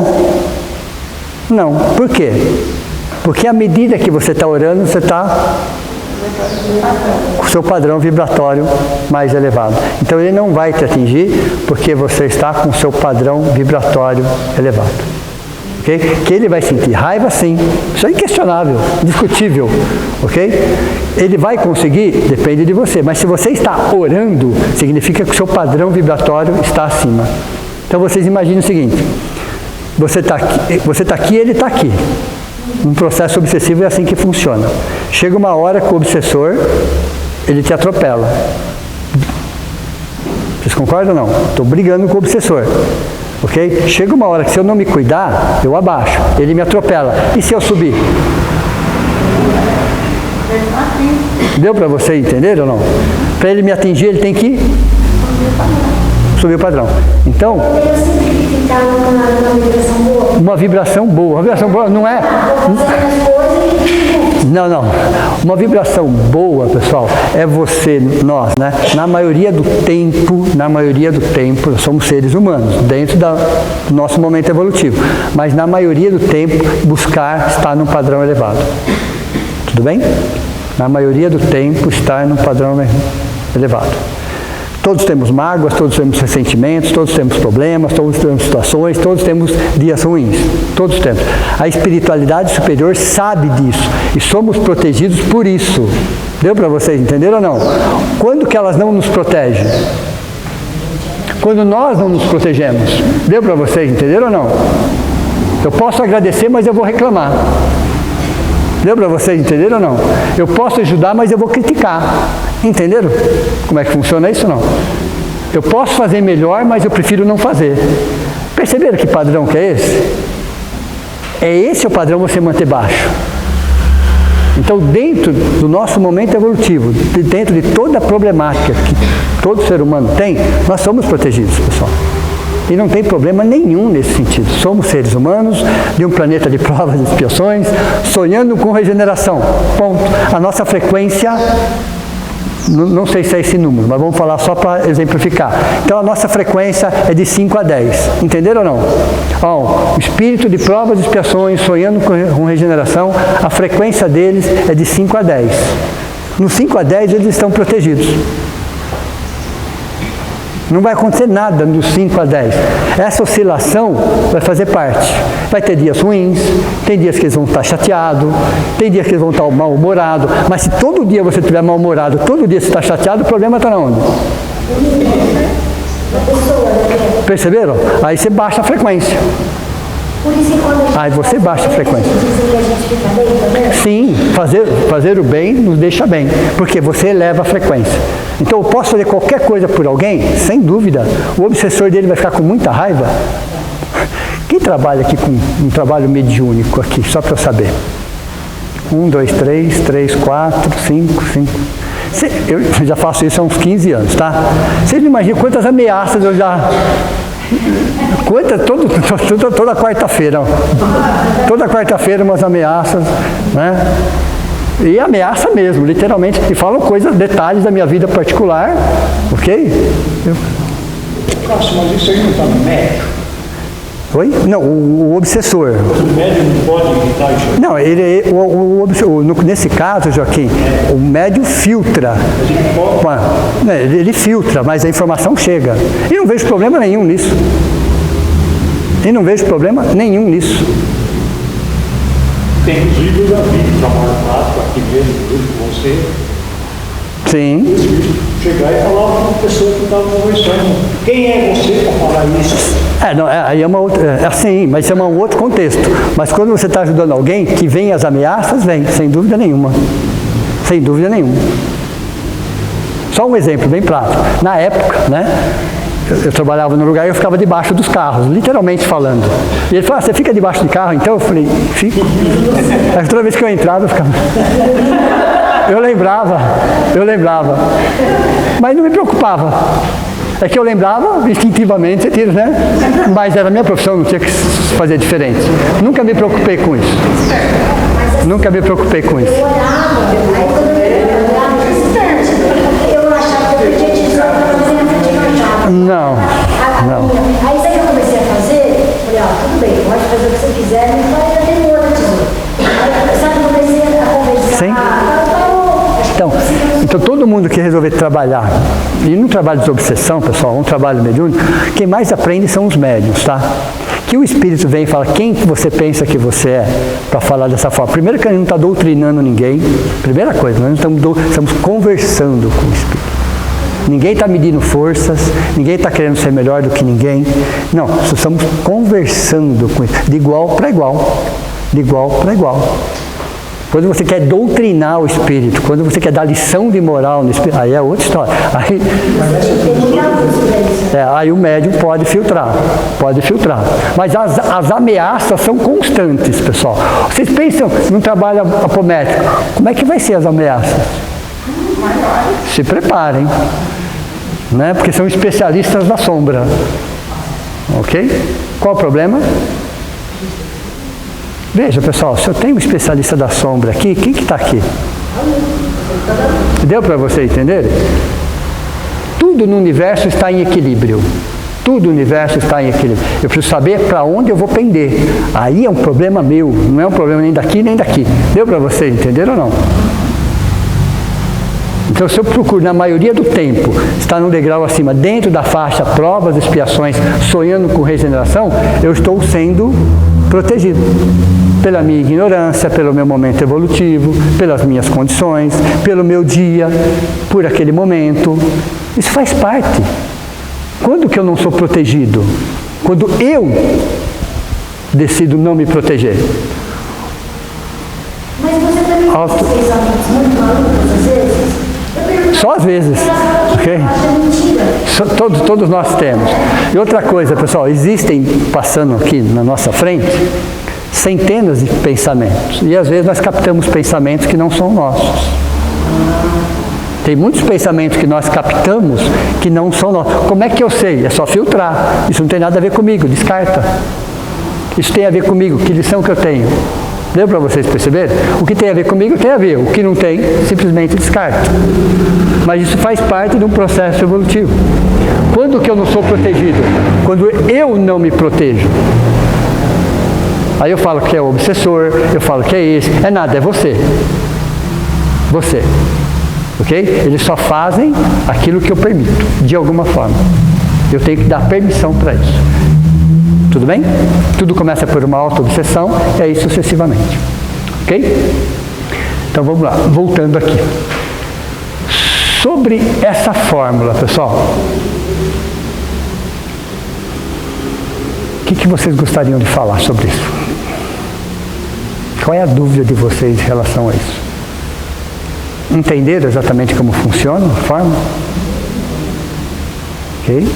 Não. Por quê? Porque à medida que você está orando, você está com o seu padrão vibratório mais elevado. Então ele não vai te atingir porque você está com o seu padrão vibratório elevado. Okay? Que ele vai sentir raiva, sim. Isso é inquestionável, indiscutível. Okay? Ele vai conseguir? Depende de você. Mas se você está orando, significa que o seu padrão vibratório está acima. Então vocês imaginem o seguinte. Você está aqui e ele está aqui. Um processo obsessivo é assim que funciona. Chega uma hora que o obsessor, ele te atropela. Vocês concordam ou não? Estou brigando com o obsessor. Ok? Chega uma hora que se eu não me cuidar, eu abaixo. Ele me atropela. E se eu subir? Deu para você entender ou não? Para ele me atingir, ele tem que subir o padrão. Então, uma vibração boa. Uma vibração boa não é... Não. Uma vibração boa, pessoal, é você, nós, né? Na maioria do tempo, nós somos seres humanos, dentro do nosso momento evolutivo. Mas na maioria do tempo, buscar estar num padrão elevado. Tudo bem? Na maioria do tempo, estar num padrão elevado. Todos temos mágoas, todos temos ressentimentos, todos temos problemas, todos temos situações, todos temos dias ruins. Todos temos. A espiritualidade superior sabe disso e somos protegidos por isso. Deu para vocês entenderam ou não? Quando que elas não nos protegem? Quando nós não nos protegemos. Deu para vocês entenderam ou não? Eu posso agradecer, mas eu vou reclamar. Deu para vocês entenderam ou não? Eu posso ajudar, mas eu vou criticar. Entenderam? Como é que funciona isso ou não? Eu posso fazer melhor, mas eu prefiro não fazer. Perceberam que padrão que é esse? É esse o padrão você manter baixo. Então, dentro do nosso momento evolutivo, dentro de toda a problemática que todo ser humano tem, nós somos protegidos, pessoal. E não tem problema nenhum nesse sentido. Somos seres humanos de um planeta de provas e expiações, sonhando com regeneração. Ponto. A nossa frequência, não sei se é esse número, mas vamos falar só para exemplificar. Então a nossa frequência é de 5 a 10. Entenderam ou não? O espírito de provas e expiações, sonhando com regeneração, a frequência deles é de 5 a 10. No 5 a 10 eles estão protegidos. Não vai acontecer nada dos 5 a 10. Essa oscilação vai fazer parte. Vai ter dias ruins, tem dias que eles vão estar chateados, tem dias que eles vão estar mal-humorados, mas se todo dia você estiver mal-humorado, todo dia você está chateado, o problema está onde? Perceberam? Aí você baixa a frequência. Aí você baixa a frequência. Sim, fazer o bem nos deixa bem, porque você eleva a frequência. Então eu posso fazer qualquer coisa por alguém, sem dúvida, o obsessor dele vai ficar com muita raiva. Quem trabalha aqui com um trabalho mediúnico aqui, só para eu saber? 1, 2, 3, 4, 5. Eu já faço isso há uns 15 anos, tá? Vocês não imaginam quantas ameaças eu já... Toda quarta-feira. Toda quarta-feira umas ameaças, né? E ameaça mesmo, literalmente. E falam coisas, detalhes da minha vida particular, ok? Mas isso aí não está no médico? Oi? Não, o obsessor. O médium não pode evitar isso? Não, nesse caso, Joaquim, o médium filtra. Ele filtra, mas a informação chega. E não vejo problema nenhum nisso. Tem inclusive o Davi, que trabalha prático aqui mesmo, com você. Sim. Chegar e falar com uma pessoa que estava conversando. Quem é você para falar isso? Aí é uma outra, assim, mas isso é um outro contexto. Mas quando você está ajudando alguém, que vem as ameaças, vem, sem dúvida nenhuma. Sem dúvida nenhuma. Só um exemplo bem prático. Na época, né? Eu trabalhava no lugar e eu ficava debaixo dos carros, literalmente falando. E ele falou, você fica debaixo de carro? Então eu falei, fico. Aí toda vez que eu entrava, eu ficava... Eu lembrava. Mas não me preocupava. É que eu lembrava instintivamente, né? Mas era a minha profissão, não tinha que fazer diferente. Nunca me preocupei com isso. Eu olhava, aí quando eu achava que eu podia te dizer para fazer na frente do carro. Não. Aí sabe o que eu comecei a fazer? Falei, tudo bem, pode fazer o que você quiser, mas vai ter outra tesoura. Aí, sabe, eu comecei a conversar. Sim. Então todo mundo que resolver trabalhar, e no trabalho de obsessão, pessoal, um trabalho mediúnico, quem mais aprende são os médiuns, tá? Que o Espírito vem e fala quem você pensa que você é, para falar dessa forma. Primeiro que a gente não está doutrinando ninguém, primeira coisa, nós estamos conversando com o Espírito. Ninguém está medindo forças, ninguém está querendo ser melhor do que ninguém. Não, nós estamos conversando com ele, de igual para igual. De igual para igual. Quando você quer doutrinar o espírito, quando você quer dar lição de moral no espírito, aí é outra história. Aí o médium pode filtrar. Mas as ameaças são constantes, pessoal. Vocês pensam num trabalho apométrico, como é que vai ser as ameaças? Se preparem, né? Porque são especialistas da sombra. Ok? Qual o problema? Veja, pessoal, se eu tenho um especialista da sombra aqui, quem que está aqui? Deu para você entender? Tudo no universo está em equilíbrio. Tudo no universo está em equilíbrio. Eu preciso saber para onde eu vou pender. Aí é um problema meu, não é um problema nem daqui nem daqui. Deu para você entender ou não? Então, se eu procuro, na maioria do tempo, estar num degrau acima, dentro da faixa provas, expiações, sonhando com regeneração, eu estou sendo protegido pela minha ignorância, pelo meu momento evolutivo, pelas minhas condições, pelo meu dia, por aquele momento. Isso faz parte. Quando que eu não sou protegido? Quando eu decido não me proteger. Mas você também tem pensamentos muito malucos às vezes? Só às vezes, ok? Todos nós temos. E outra coisa, pessoal, existem, passando aqui na nossa frente, centenas de pensamentos. E às vezes nós captamos pensamentos que não são nossos. Tem muitos pensamentos que nós captamos que não são nossos. Como é que eu sei? É só filtrar. Isso não tem nada a ver comigo, descarta. Isso tem a ver comigo, que lição que eu tenho? Deu para vocês perceberem? O que tem a ver comigo tem a ver, o que não tem, simplesmente descarta. Mas isso faz parte de um processo evolutivo. Quando que eu não sou protegido? Quando eu não me protejo. Aí eu falo que é o obsessor, eu falo que é esse, é nada, é você. Você. Ok? Eles só fazem aquilo que eu permito, de alguma forma. Eu tenho que dar permissão para isso. Tudo bem? Tudo começa por uma auto-obsessão e aí sucessivamente. Ok? Então vamos lá, voltando aqui. Sobre essa fórmula, pessoal, o que vocês gostariam de falar sobre isso? Qual é a dúvida de vocês em relação a isso? Entenderam exatamente como funciona a fórmula? Ok?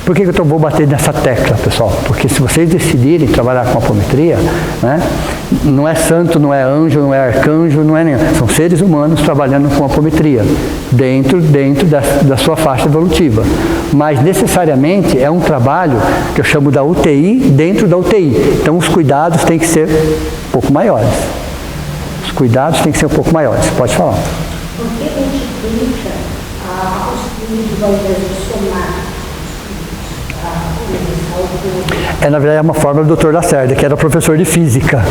Por que eu vou bater nessa tecla, pessoal? Porque se vocês decidirem trabalhar com apometria, né, não é santo, não é anjo, não é arcanjo, não é nenhum. São seres humanos trabalhando com apometria, dentro da sua faixa evolutiva. Mas necessariamente é um trabalho que eu chamo da UTI dentro da UTI. Então os cuidados têm que ser um pouco maiores. Os cuidados têm que ser um pouco maiores. Pode falar. Por que a gente brinca aos espíritos ao invés de somar? Na verdade, é uma fórmula do Dr. Lacerda, que era professor de física.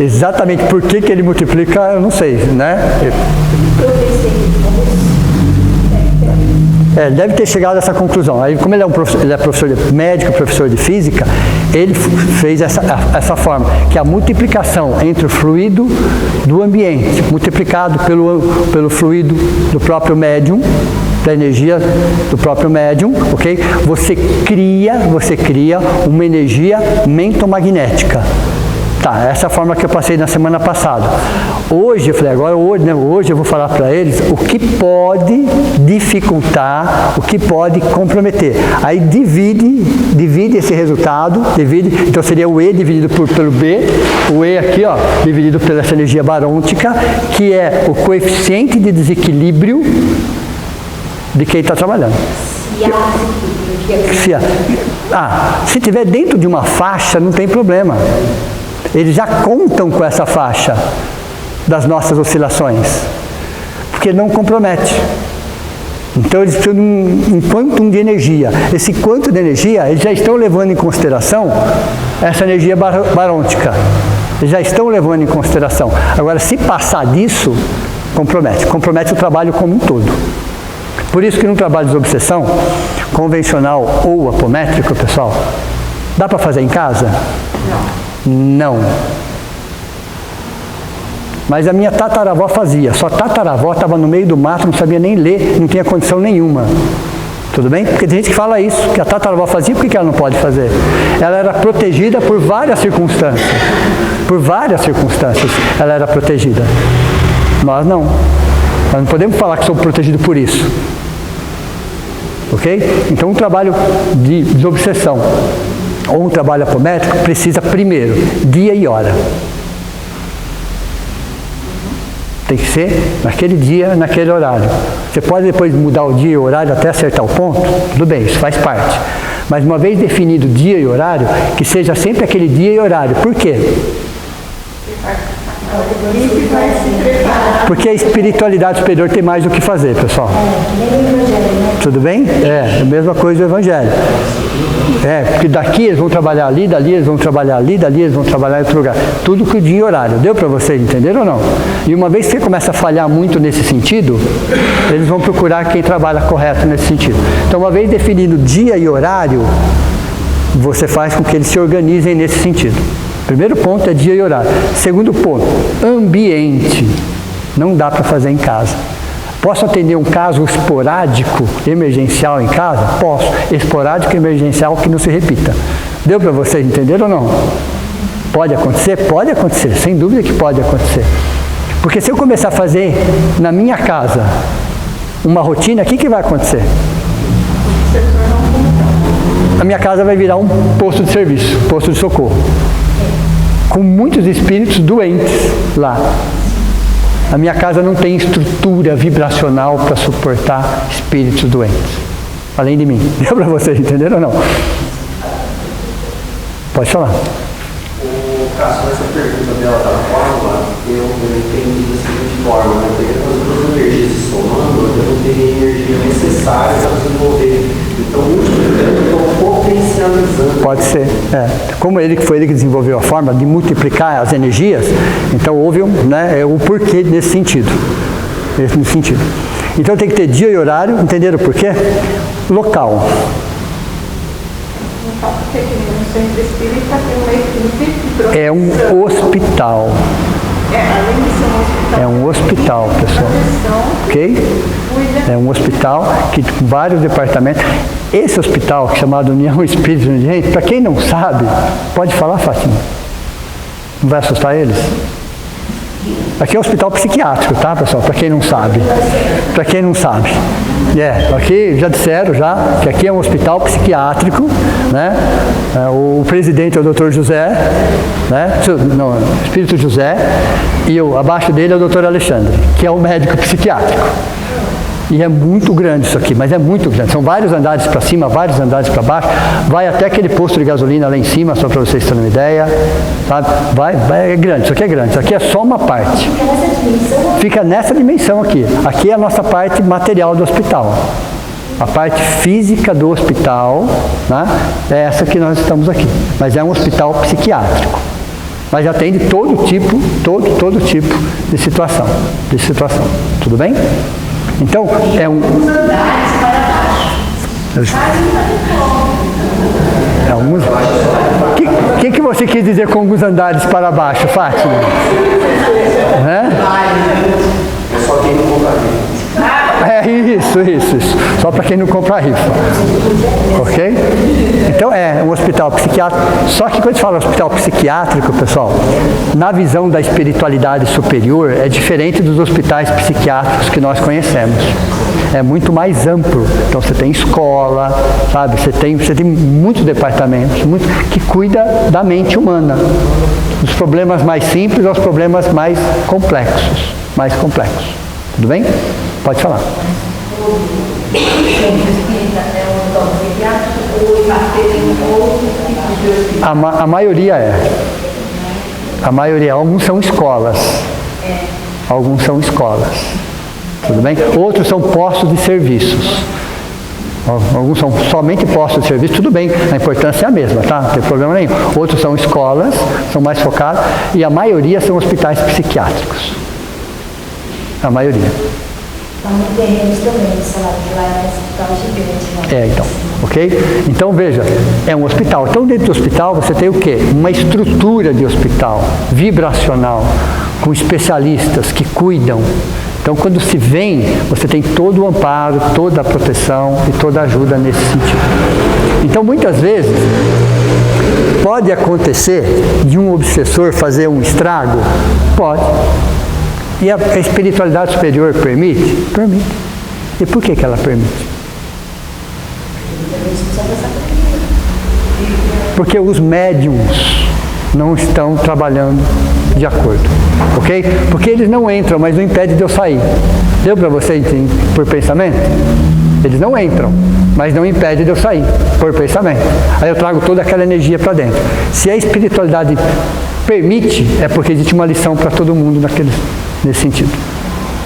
Exatamente por que ele multiplica, eu não sei, né? Deve ter chegado a essa conclusão. Aí, como ele é professor de médico, professor de física, ele fez essa fórmula, que é a multiplicação entre o fluido do ambiente, multiplicado pelo fluido do próprio médium, da energia do próprio médium, ok? Você cria uma energia mentomagnética. Tá, essa é a forma que eu passei na semana passada. Hoje, eu falei, hoje eu vou falar para eles o que pode dificultar, o que pode comprometer. Aí divide esse resultado, então seria o E dividido pelo B, o E aqui, ó, dividido pela essa energia barôntica, que é o coeficiente de desequilíbrio de quem está trabalhando. Se tiver dentro de uma faixa, não tem problema. Eles já contam com essa faixa das nossas oscilações, porque não compromete. Então eles precisam de um quantum de energia. Esse quantum de energia, eles já estão levando em consideração essa energia barôntica. Eles já estão levando em consideração. Agora, se passar disso, compromete o trabalho como um todo. Por isso que no trabalho de obsessão, convencional ou apométrico, pessoal, dá para fazer em casa? Não. Mas a minha tataravó fazia. Só tataravó estava no meio do mato, não sabia nem ler, não tinha condição nenhuma. Tudo bem? Porque tem gente que fala isso, que a tataravó fazia, por que ela não pode fazer? Ela era protegida por várias circunstâncias. Por várias circunstâncias ela era protegida. Nós não. Nós não podemos falar que somos protegidos por isso. Ok? Então, um trabalho de desobsessão ou um trabalho apométrico precisa primeiro dia e hora. Tem que ser naquele dia, naquele horário. Você pode depois mudar o dia e o horário até acertar o ponto, tudo bem, isso faz parte. Mas uma vez definido o dia e horário, que seja sempre aquele dia e horário. Por quê? E que vai se preparar. Porque a espiritualidade superior tem mais o que fazer, pessoal. Tudo bem? É a mesma coisa do Evangelho. Porque daqui eles vão trabalhar ali, dali eles vão trabalhar ali, dali eles vão trabalhar em outro lugar. Tudo com dia e horário. Deu para vocês entenderem ou não? E uma vez que você começa a falhar muito nesse sentido, eles vão procurar quem trabalha correto nesse sentido. Então, uma vez definido dia e horário, você faz com que eles se organizem nesse sentido. Primeiro ponto é dia e horário. Segundo ponto, ambiente. Não dá para fazer em casa. Posso atender um caso esporádico, emergencial em casa? Posso. Esporádico, emergencial, que não se repita. Deu para vocês entenderem ou não? Pode acontecer? Pode acontecer. Sem dúvida que pode acontecer. Porque se eu começar a fazer na minha casa uma rotina, o que vai acontecer? A minha casa vai virar um posto de serviço, posto de socorro. Com muitos espíritos doentes lá. A minha casa não tem estrutura vibracional para suportar espíritos doentes. Além de mim. Deu para vocês entenderam ou não? Pode falar. O Cássio, essa pergunta dela da fórmula, eu entendi da seguinte forma, né? Porque as duas energias se somando, eu não teria energia necessária para desenvolver. Então, multiplicando, eu estou potencializando. Pode ser. Como foi ele que desenvolveu a forma de multiplicar as energias, então houve o porquê nesse sentido. Nesse sentido. Então tem que ter dia e horário, entenderam o porquê? Local. Porque no centro espírita tem uma equipe de É um hospital. além de ser um hospital. É um hospital, pessoal. Ok? É um hospital que com vários departamentos. Esse hospital, chamado União Espírita, gente, para quem não sabe, pode falar, Fátima? Não vai assustar eles? Aqui é um hospital psiquiátrico, tá, pessoal? Para quem não sabe. Para quem não sabe. Aqui já disseram que aqui é um hospital psiquiátrico, né? O presidente é o Dr. José, né? Não, Espírito José, e abaixo dele é o Dr. Alexandre, que é o médico psiquiátrico. E é muito grande isso aqui, mas é muito grande. São vários andares para cima, vários andares para baixo. Vai até aquele posto de gasolina lá em cima, só para vocês terem uma ideia. Sabe? É grande, isso aqui é grande. Isso aqui é só uma parte. Fica nessa dimensão aqui. Aqui é a nossa parte material do hospital. A parte física do hospital, né? É essa que nós estamos aqui. Mas é um hospital psiquiátrico. Mas atende todo tipo de situação. Tudo bem? Então, é um... O que você quis dizer com alguns andares para baixo, Fátima? Só quem não compra rifa. Isso. Só para quem não compra rifa. Ok? Então é um hospital psiquiátrico. Só que quando a gente fala hospital psiquiátrico, pessoal, na visão da espiritualidade superior, é diferente dos hospitais psiquiátricos que nós conhecemos. É muito mais amplo. Então você tem escola, sabe? Você tem muitos departamentos que cuida da mente humana. Dos problemas mais simples aos problemas mais complexos. Tudo bem? Pode falar. A maioria é. Alguns são escolas. Tudo bem? Outros são postos de serviços. Alguns são somente postos de serviço, tudo bem, a importância é a mesma, tá? Não tem problema nenhum. Outros são escolas, são mais focados, e a maioria são hospitais psiquiátricos. A maioria. Então, no terreno também, sei lá, que lá é um hospital gigante. Então, ok? Então, veja, é um hospital. Então, dentro do hospital, você tem o quê? Uma estrutura de hospital, vibracional, com especialistas que cuidam. Então, quando se vem, você tem todo o amparo, toda a proteção e toda a ajuda nesse sentido. Então, muitas vezes, pode acontecer de um obsessor fazer um estrago? Pode. E a espiritualidade superior permite? Permite. E por que ela permite? Porque os médiums não estão trabalhando de acordo, ok? Porque eles não entram, mas não impede de eu sair. Deu para você entender por pensamento? Eles não entram, mas não impede de eu sair por pensamento. Aí eu trago toda aquela energia para dentro. Se a espiritualidade permite, é porque existe uma lição para todo mundo nesse sentido.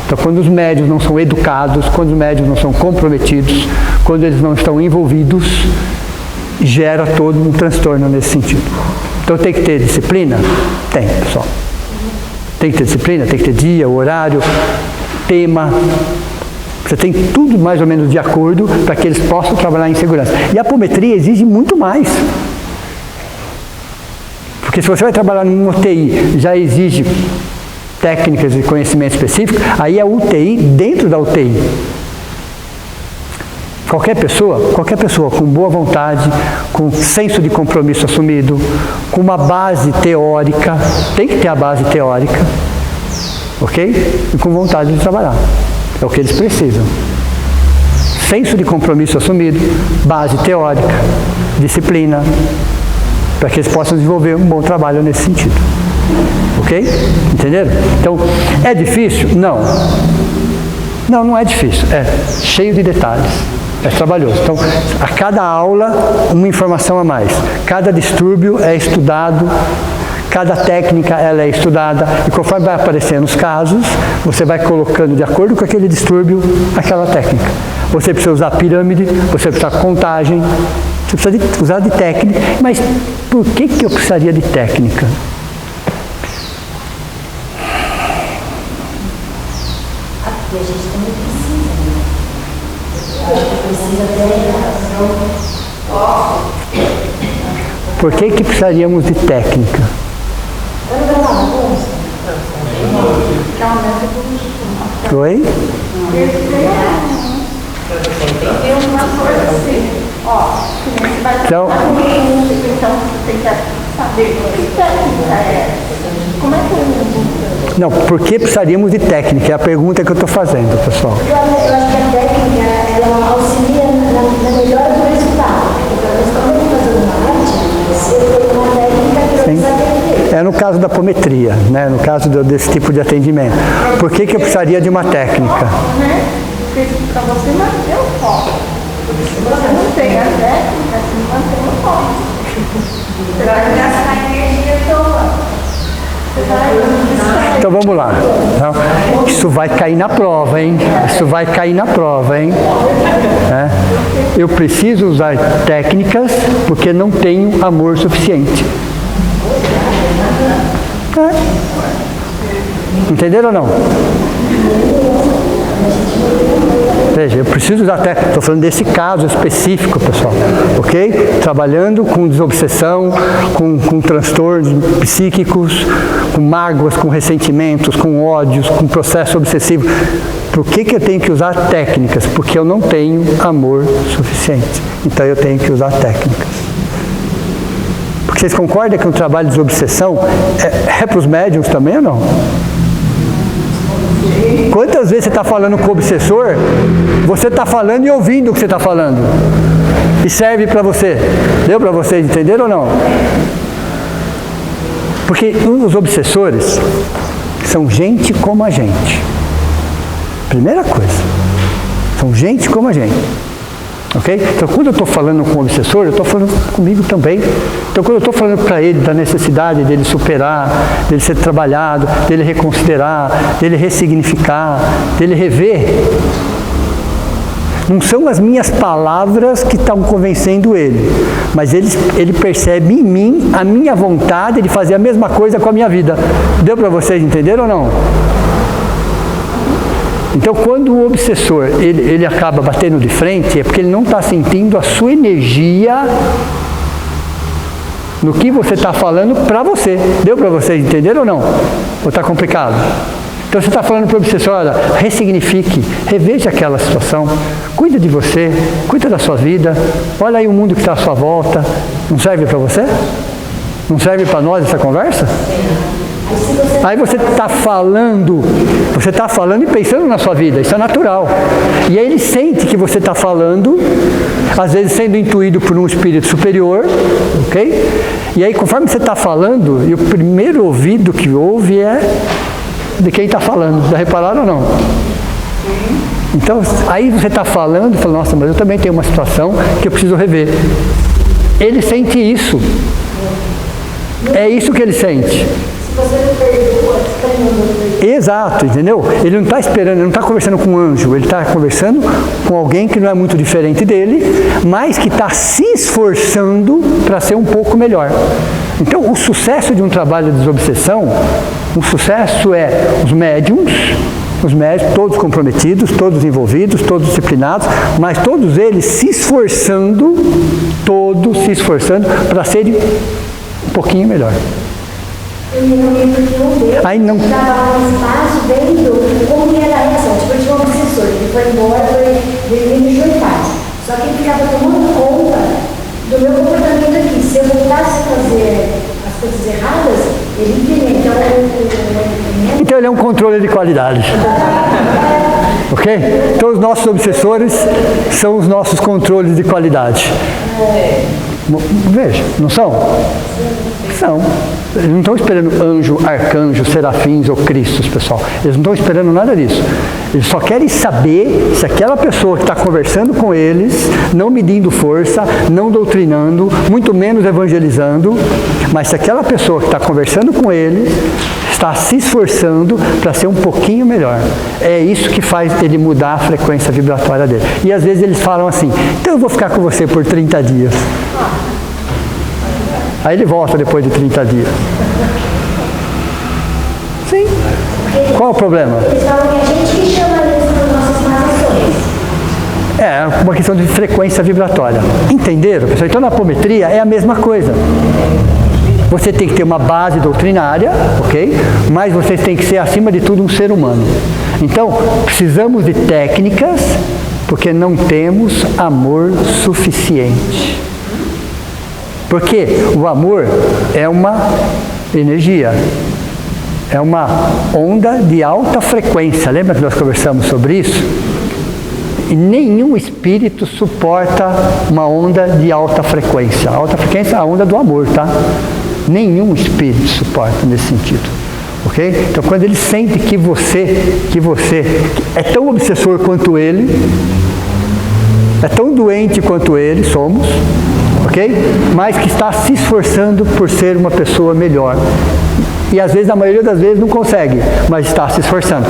Então, quando os médiuns não são educados, quando os médiuns não são comprometidos, quando eles não estão envolvidos, gera todo um transtorno nesse sentido. Então, tem que ter disciplina? Tem, pessoal. Tem que ter disciplina, tem que ter dia, horário, tema. Você tem tudo mais ou menos de acordo para que eles possam trabalhar em segurança. E a apometria exige muito mais. Porque se você vai trabalhar num UTI, já exige técnicas e conhecimento específico, aí é UTI dentro da UTI. Qualquer pessoa com boa vontade, com senso de compromisso assumido, com uma base teórica, tem que ter a base teórica, ok? E com vontade de trabalhar. É o que eles precisam. Senso de compromisso assumido, base teórica, disciplina, para que eles possam desenvolver um bom trabalho nesse sentido. Ok? Entenderam? Então, é difícil? Não. Não é difícil. É cheio de detalhes. É trabalhoso. Então, a cada aula, uma informação a mais. Cada distúrbio é estudado, cada técnica ela é estudada, e conforme vai aparecendo os casos, você vai colocando de acordo com aquele distúrbio, aquela técnica. Você precisa usar pirâmide, você precisa contagem, você precisa usar de técnica. Mas por que eu precisaria de técnica? E a gente também precisa ter relação. Por que precisaríamos de técnica? Oi? Então, tem que saber que técnica é. Como é que não, por que precisaríamos de técnica? É a pergunta que eu estou fazendo, pessoal. Eu acho que a técnica, ela auxilia na melhora do resultado. Então, quando eu estou fazendo uma arte, eu tenho uma técnica que eu preciso aprender. É no caso da apometria, né? No caso desse tipo de atendimento. Por que eu precisaria de uma técnica? Para você manter o foco. Se você não tem a técnica, você não mantém o foco. Você vai gastar energia toda. Então vamos lá. Isso vai cair na prova, hein? Isso vai cair na prova, hein? Eu preciso usar técnicas porque não tenho amor suficiente. Entenderam ou não? Veja, eu preciso usar técnica. Estou falando desse caso específico, pessoal. Ok? Trabalhando com desobsessão, com transtornos psíquicos, com mágoas, com ressentimentos, com ódios, com processo obsessivo. Por que eu tenho que usar técnicas? Porque eu não tenho amor suficiente. Então eu tenho que usar técnicas. Porque vocês concordam que um trabalho de desobsessão é para os médiuns também ou não? Quantas vezes você está falando com o obsessor, você está falando e ouvindo o que você está falando. E serve para você. Deu para vocês entenderam ou não? Porque os obsessores são gente como a gente. Primeira coisa. São gente como a gente. Ok? Então, quando eu estou falando com o obsessor, eu estou falando comigo também. Então, quando eu estou falando para ele da necessidade dele superar, dele ser trabalhado, dele reconsiderar, dele ressignificar, dele rever, não são as minhas palavras que estão convencendo ele, mas ele percebe em mim a minha vontade de fazer a mesma coisa com a minha vida. Deu para vocês entenderam ou não? Então, quando o obsessor ele acaba batendo de frente, é porque ele não está sentindo a sua energia no que você está falando para você. Deu para vocês entenderam ou não? Ou está complicado? Então, você está falando para o obsessor, olha, ressignifique, reveja aquela situação, cuida de você, cuida da sua vida, olha aí o mundo que está à sua volta. Não serve para você? Não serve para nós essa conversa? Aí você está falando e pensando na sua vida, isso é natural. E aí ele sente que você está falando, às vezes sendo intuído por um espírito superior, ok? E aí conforme você está falando, e o primeiro ouvido que ouve é de quem está falando, já repararam ou não? Então, aí você está falando e fala, nossa, mas eu também tenho uma situação que eu preciso rever. Ele sente isso. É isso que ele sente. Se você não perdoa, você está indo. Exato, entendeu? Ele não está esperando, ele não está conversando com um anjo, ele está conversando com alguém que não é muito diferente dele, mas que está se esforçando para ser um pouco melhor. Então, o sucesso de um trabalho de desobsessão, o sucesso é os médiums, todos comprometidos, todos envolvidos, todos disciplinados, mas todos eles se esforçando para serem um pouquinho melhor. Eu me lembro que um deles Aí não. estava no espaço vendo como era a reação. Tipo, eu tinha um obsessor, ele foi embora, veio me juntar. Só que ele ficava tomando conta do meu comportamento aqui. Se eu voltasse a fazer as coisas erradas, ele implementa. Então ele é um controle de qualidade. Ok? Todos os nossos obsessores são os nossos controles de qualidade. Veja, não são? São. Eles não estão esperando anjo, arcanjo, serafins ou cristos, pessoal. Eles não estão esperando nada disso. Eles só querem saber se aquela pessoa que está conversando com eles, não medindo força, não doutrinando, muito menos evangelizando, mas se aquela pessoa que está conversando com eles está se esforçando para ser um pouquinho melhor. É isso que faz ele mudar a frequência vibratória dele. E às vezes eles falam assim, então eu vou ficar com você por 30 dias. Aí ele volta depois de 30 dias. Sim. Qual o problema? Eles falam que a gente que chama eles para nossas más ações. É uma questão de frequência vibratória. Entenderam, pessoal? Então na apometria é a mesma coisa. Você tem que ter uma base doutrinária, ok? Mas você tem que ser, acima de tudo, um ser humano. Então, precisamos de técnicas, porque não temos amor suficiente. Porque o amor é uma energia, é uma onda de alta frequência. Lembra que nós conversamos sobre isso? E nenhum espírito suporta uma onda de alta frequência. A alta frequência é a onda do amor, tá? Nenhum espírito suporta nesse sentido. Ok? Então, quando ele sente que você é tão obsessor quanto ele, é tão doente quanto ele, somos, ok? Mas que está se esforçando por ser uma pessoa melhor. E às vezes, na maioria das vezes, não consegue, mas está se esforçando.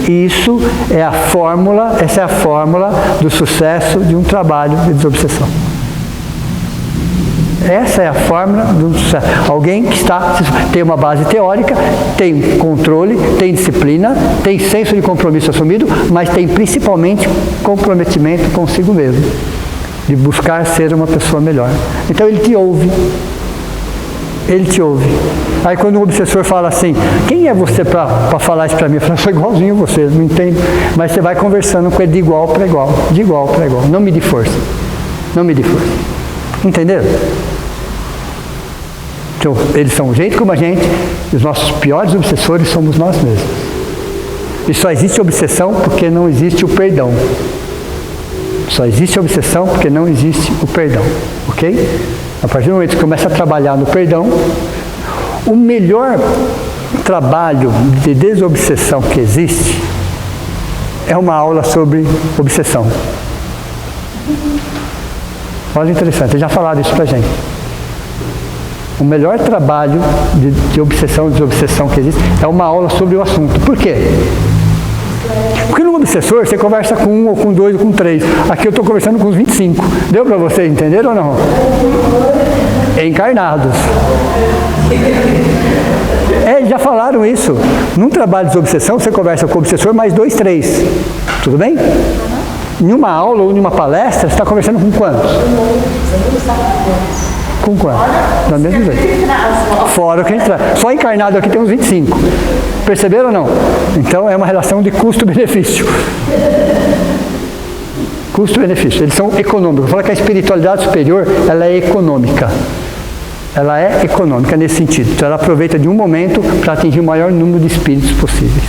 Isso é a fórmula, essa é a fórmula do sucesso de um trabalho de desobsessão. Essa é a fórmula do sucesso. Alguém que tem uma base teórica, tem controle, tem disciplina, tem senso de compromisso assumido, mas tem principalmente comprometimento consigo mesmo, de buscar ser uma pessoa melhor. Então ele te ouve. Ele te ouve. Aí quando um obsessor fala assim, quem é você para falar isso para mim? Eu falo, sou igualzinho você, não entendo. Mas você vai conversando com ele de igual para igual, de igual para igual. Não me dê força. Não me dê força. Entenderam? Então, eles são um jeito como a gente, e os nossos piores obsessores somos nós mesmos. E só existe obsessão porque não existe o perdão. Só existe obsessão porque não existe o perdão. Ok? A partir do momento que começa a trabalhar no perdão, o melhor trabalho de desobsessão que existe é uma aula sobre obsessão. Olha, interessante, eles já falaram isso pra gente. O melhor trabalho de obsessão e desobsessão que existe é uma aula sobre o assunto. Por quê? Porque no obsessor você conversa com um, ou com dois, ou com três. Aqui eu estou conversando com os 25. Deu para vocês entender ou não? Encarnados. Eles já falaram isso. Num trabalho de desobsessão você conversa com o obsessor mais 2, 3. Tudo bem? Em uma aula ou em uma palestra você está conversando com quantos? Com quanto? Da mesma vez. Fora o que a gente traz. Só encarnado aqui tem uns 25. Perceberam ou não? Então é uma relação de custo-benefício. Custo-benefício. Eles são econômicos. Eu falo que a espiritualidade superior, ela é econômica. Ela é econômica nesse sentido. Então ela aproveita de um momento para atingir o maior número de espíritos possíveis.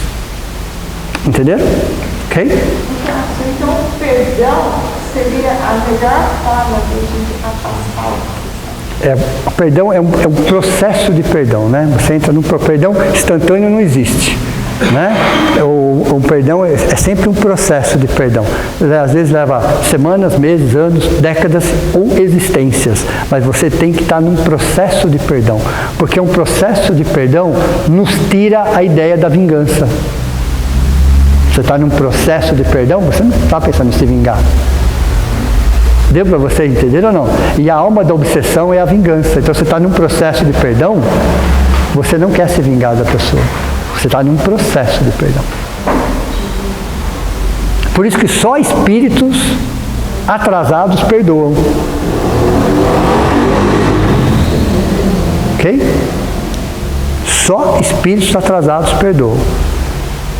Entenderam? Ok? Então o perdão seria a melhor forma de a gente afastar o o perdão é um processo de perdão, né? Você entra no perdão instantâneo, não existe. né? O perdão é sempre um processo de perdão. Às vezes leva semanas, meses, anos, décadas ou existências. Mas você tem que estar num processo de perdão. Porque um processo de perdão nos tira a ideia da vingança. Você está num processo de perdão, você não está pensando em se vingar. Deu para você entender ou não? E a alma da obsessão é a vingança. Então você está num processo de perdão, você não quer se vingar da pessoa. Você está num processo de perdão. Por isso que só espíritos atrasados perdoam. Ok? Só espíritos atrasados perdoam.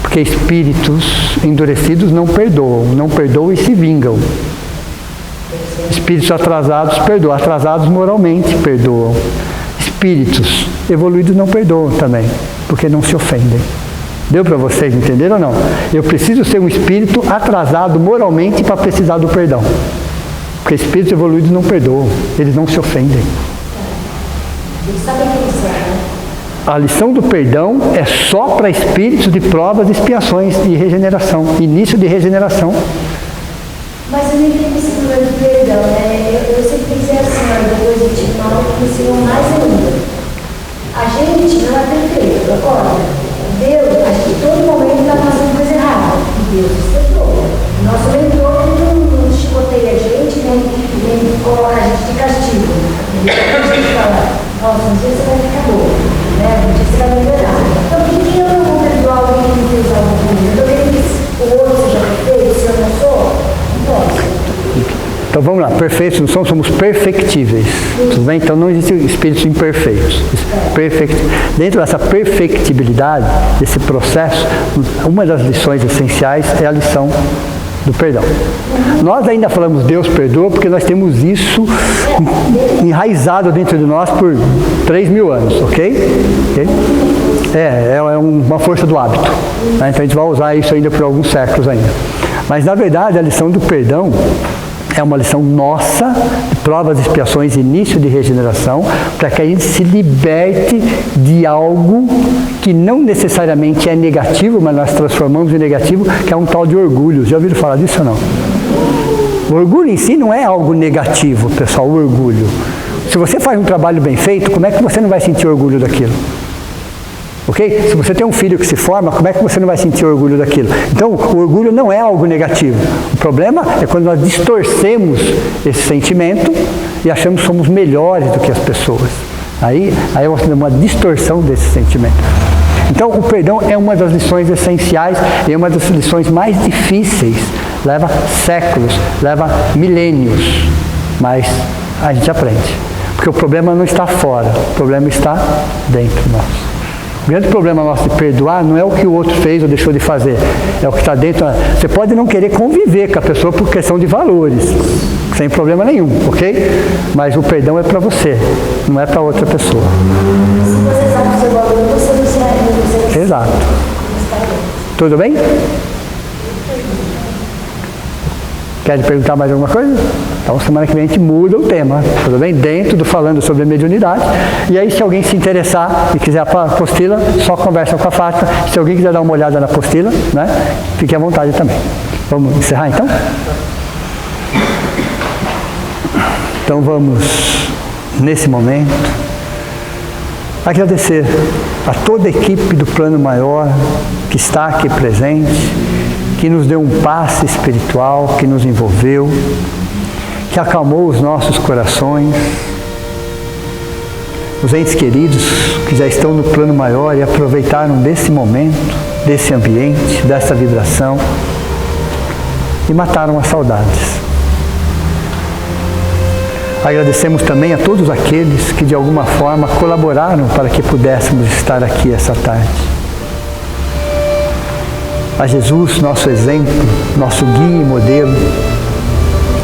Porque espíritos endurecidos não perdoam e se vingam. Espíritos atrasados perdoam, atrasados moralmente perdoam. Espíritos evoluídos não perdoam também, porque não se ofendem. Deu para vocês entenderem ou não? Eu preciso ser um espírito atrasado moralmente para precisar do perdão. Porque espíritos evoluídos não perdoam, eles não se ofendem. A lição do perdão é só para espíritos de provas, expiações e regeneração, início de regeneração. Mas eu não entendo esse problema de perdão, né? Eu sempre pensei assim, depois de te mal, que ensinou mais ainda. A gente não é perfeito, olha, Deus, acho que todo momento está fazendo coisa errada. E Deus perdoa. Nosso mentor não chicoteia a gente, nem coloca a gente de castigo. Ele fala, nossa, um dia você vai ficar boa, né? Um dia você vai melhorar. Então, por que eu não vou perdoar alguém que me fez algo ruim? Eu também disse, o outro seja perfeito, se eu não sou, não posso. Então vamos lá, perfeitos não somos perfectíveis, tudo bem? Então não existem espíritos imperfeitos. Dentro dessa perfectibilidade, desse processo, uma das lições essenciais é a lição do perdão. Nós ainda falamos Deus perdoa porque nós temos isso enraizado dentro de nós por 3.000 anos, ok? É uma força do hábito, né? Então a gente vai usar isso ainda por alguns séculos ainda. Mas na verdade a lição do perdão é uma lição nossa, de provas, expiações, início de regeneração, para que a gente se liberte de algo que não necessariamente é negativo, mas nós transformamos em negativo, que é um tal de orgulho. Já ouviram falar disso ou não? O orgulho em si não é algo negativo, pessoal, o orgulho. Se você faz um trabalho bem feito, como é que você não vai sentir orgulho daquilo? Ok? Se você tem um filho que se forma, como é que você não vai sentir orgulho daquilo? Então, o orgulho não é algo negativo. O problema é quando nós distorcemos esse sentimento e achamos que somos melhores do que as pessoas. Aí é uma distorção desse sentimento. Então, o perdão é uma das lições essenciais e é uma das lições mais difíceis. Leva séculos, leva milênios, mas a gente aprende. Porque o problema não está fora, o problema está dentro de nós. O grande problema nosso de perdoar não é o que o outro fez ou deixou de fazer, é o que está dentro. Você pode não querer conviver com a pessoa por questão de valores, sem problema nenhum, ok? Mas o perdão é para você, não é para outra pessoa. Se você sabe o seu valor, você não se arrepende. Exato. Tudo bem? Querem perguntar mais alguma coisa? Então, semana que vem a gente muda o tema, tudo bem? Dentro do falando sobre a mediunidade. E aí, se alguém se interessar e quiser a apostila, só conversa com a Fátima. Se alguém quiser dar uma olhada na apostila, né? Fique à vontade também. Vamos encerrar, então? Então, vamos, nesse momento, agradecer a toda a equipe do Plano Maior que está aqui presente, que nos deu um passe espiritual, que nos envolveu, que acalmou os nossos corações, os entes queridos que já estão no plano maior e aproveitaram desse momento, desse ambiente, dessa vibração e mataram as saudades. Agradecemos também a todos aqueles que de alguma forma colaboraram para que pudéssemos estar aqui essa tarde. A Jesus, nosso exemplo, nosso guia e modelo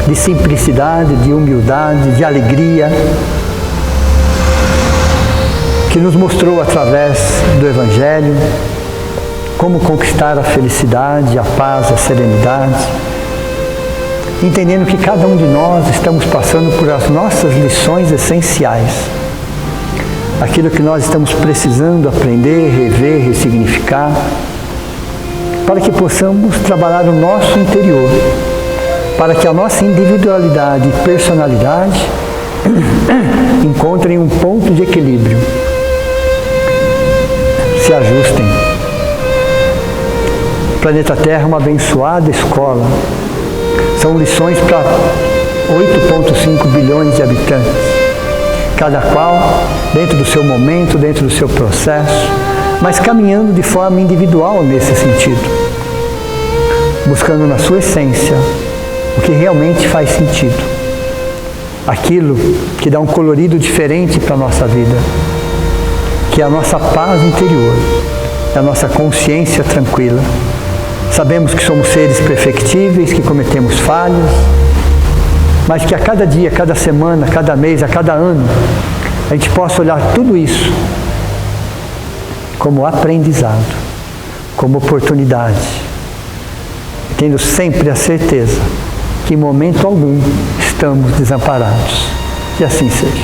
de simplicidade, de humildade, de alegria, que nos mostrou através do Evangelho como conquistar a felicidade, a paz, a serenidade, entendendo que cada um de nós estamos passando por as nossas lições essenciais, aquilo que nós estamos precisando aprender, rever, ressignificar, para que possamos trabalhar o nosso interior, para que a nossa individualidade e personalidade encontrem um ponto de equilíbrio, se ajustem. O planeta Terra é uma abençoada escola. São lições para 8,5 bilhões de habitantes, cada qual dentro do seu momento, dentro do seu processo, mas caminhando de forma individual nesse sentido, buscando na sua essência o que realmente faz sentido, aquilo que dá um colorido diferente para a nossa vida, que é a nossa paz interior, é a nossa consciência tranquila. Sabemos que somos seres perfectíveis, que cometemos falhas, mas que a cada dia, cada semana, cada mês, a cada ano, a gente possa olhar tudo isso como aprendizado, como oportunidade, tendo sempre a certeza que em momento algum estamos desamparados. Que assim seja.